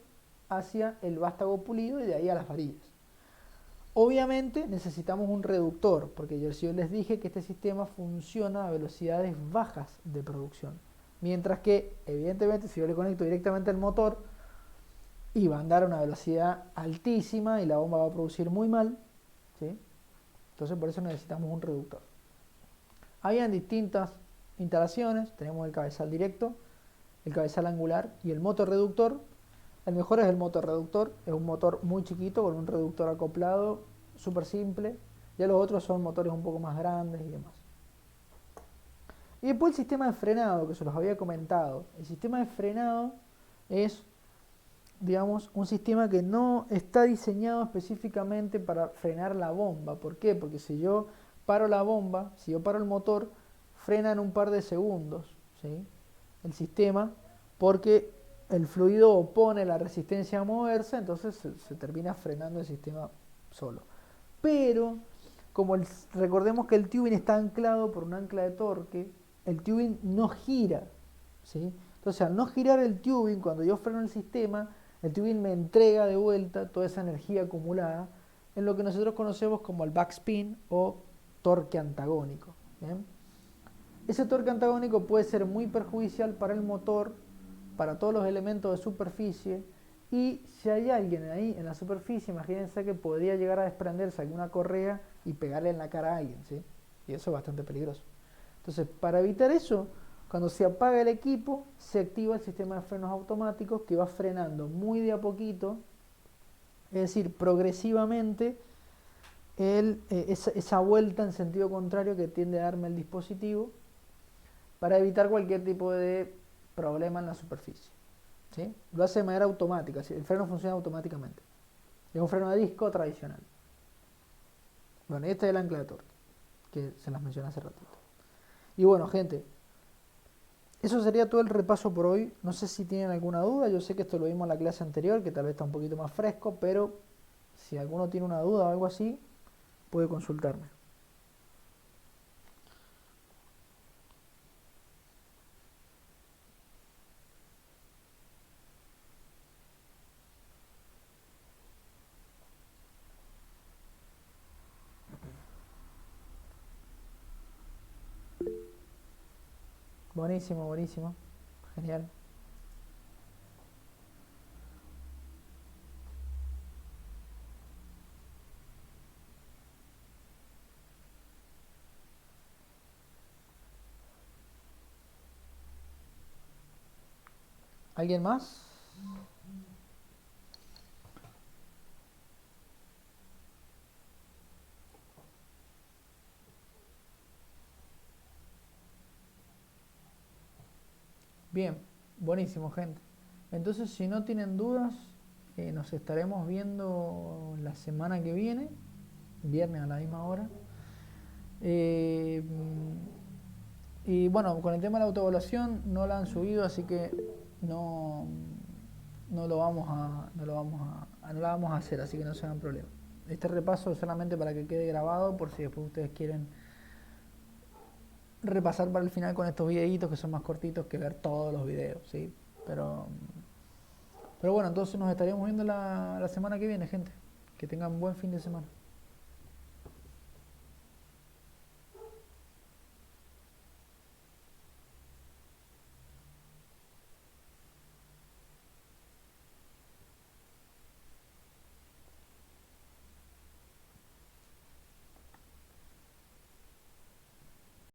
hacia el vástago pulido y de ahí a las varillas. Obviamente necesitamos un reductor, porque yo les dije que este sistema funciona a velocidades bajas de producción, mientras que evidentemente si yo le conecto directamente al motor y va a andar a una velocidad altísima y la bomba va a producir muy mal, ¿sí? Entonces por eso necesitamos un reductor. Habían distintas instalaciones, tenemos el cabezal directo, el cabezal angular y el motor reductor. El mejor es el motor reductor, es un motor muy chiquito con un reductor acoplado, súper simple. Ya los otros son motores un poco más grandes y demás. Y después el sistema de frenado, que se los había comentado. El sistema de frenado es, digamos, un sistema que no está diseñado específicamente para frenar la bomba. ¿Por qué? Porque si yo paro la bomba, si yo paro el motor, frena en un par de segundos, ¿sí? El sistema, porque el fluido opone la resistencia a moverse, entonces se termina frenando el sistema solo. Pero, recordemos que el tubing está anclado por un ancla de torque, el tubing no gira, ¿sí? Entonces, al no girar el tubing, cuando yo freno el sistema, el tubing me entrega de vuelta toda esa energía acumulada en lo que nosotros conocemos como el backspin o torque antagónico, ¿bien? Ese torque antagónico puede ser muy perjudicial para el motor, para todos los elementos de superficie, y si hay alguien ahí en la superficie, imagínense que podría llegar a desprenderse alguna correa y pegarle en la cara a alguien, ¿sí? Y eso es bastante peligroso. Entonces, para evitar eso, cuando se apaga el equipo, se activa el sistema de frenos automáticos que va frenando muy de a poquito, es decir, progresivamente, esa vuelta en sentido contrario que tiende a darme el dispositivo para evitar cualquier tipo de problema en la superficie, ¿sí? Lo hace de manera automática, ¿sí? El freno funciona automáticamente. Es un freno de disco tradicional. Bueno, y este es el ancla de torque, que se las mencioné hace ratito. Y bueno, gente, eso sería todo el repaso por hoy. No sé si tienen alguna duda. Yo sé que esto lo vimos en la clase anterior, que tal vez está un poquito más fresco, pero si alguno tiene una duda o algo así, puede consultarme. Buenísimo, buenísimo. Genial. ¿Alguien más? Bien, buenísimo, gente. Entonces, si no tienen dudas, nos estaremos viendo la semana que viene, viernes a la misma hora. Y bueno, con el tema de la autoevaluación no la han subido, así que no la vamos a hacer, así que no se hagan problema. Este repaso es solamente para que quede grabado por si después ustedes quieren repasar para el final con estos videitos que son más cortitos que ver todos los videos, ¿sí? Pero bueno, entonces nos estaríamos viendo la semana que viene, gente. Que tengan buen fin de semana.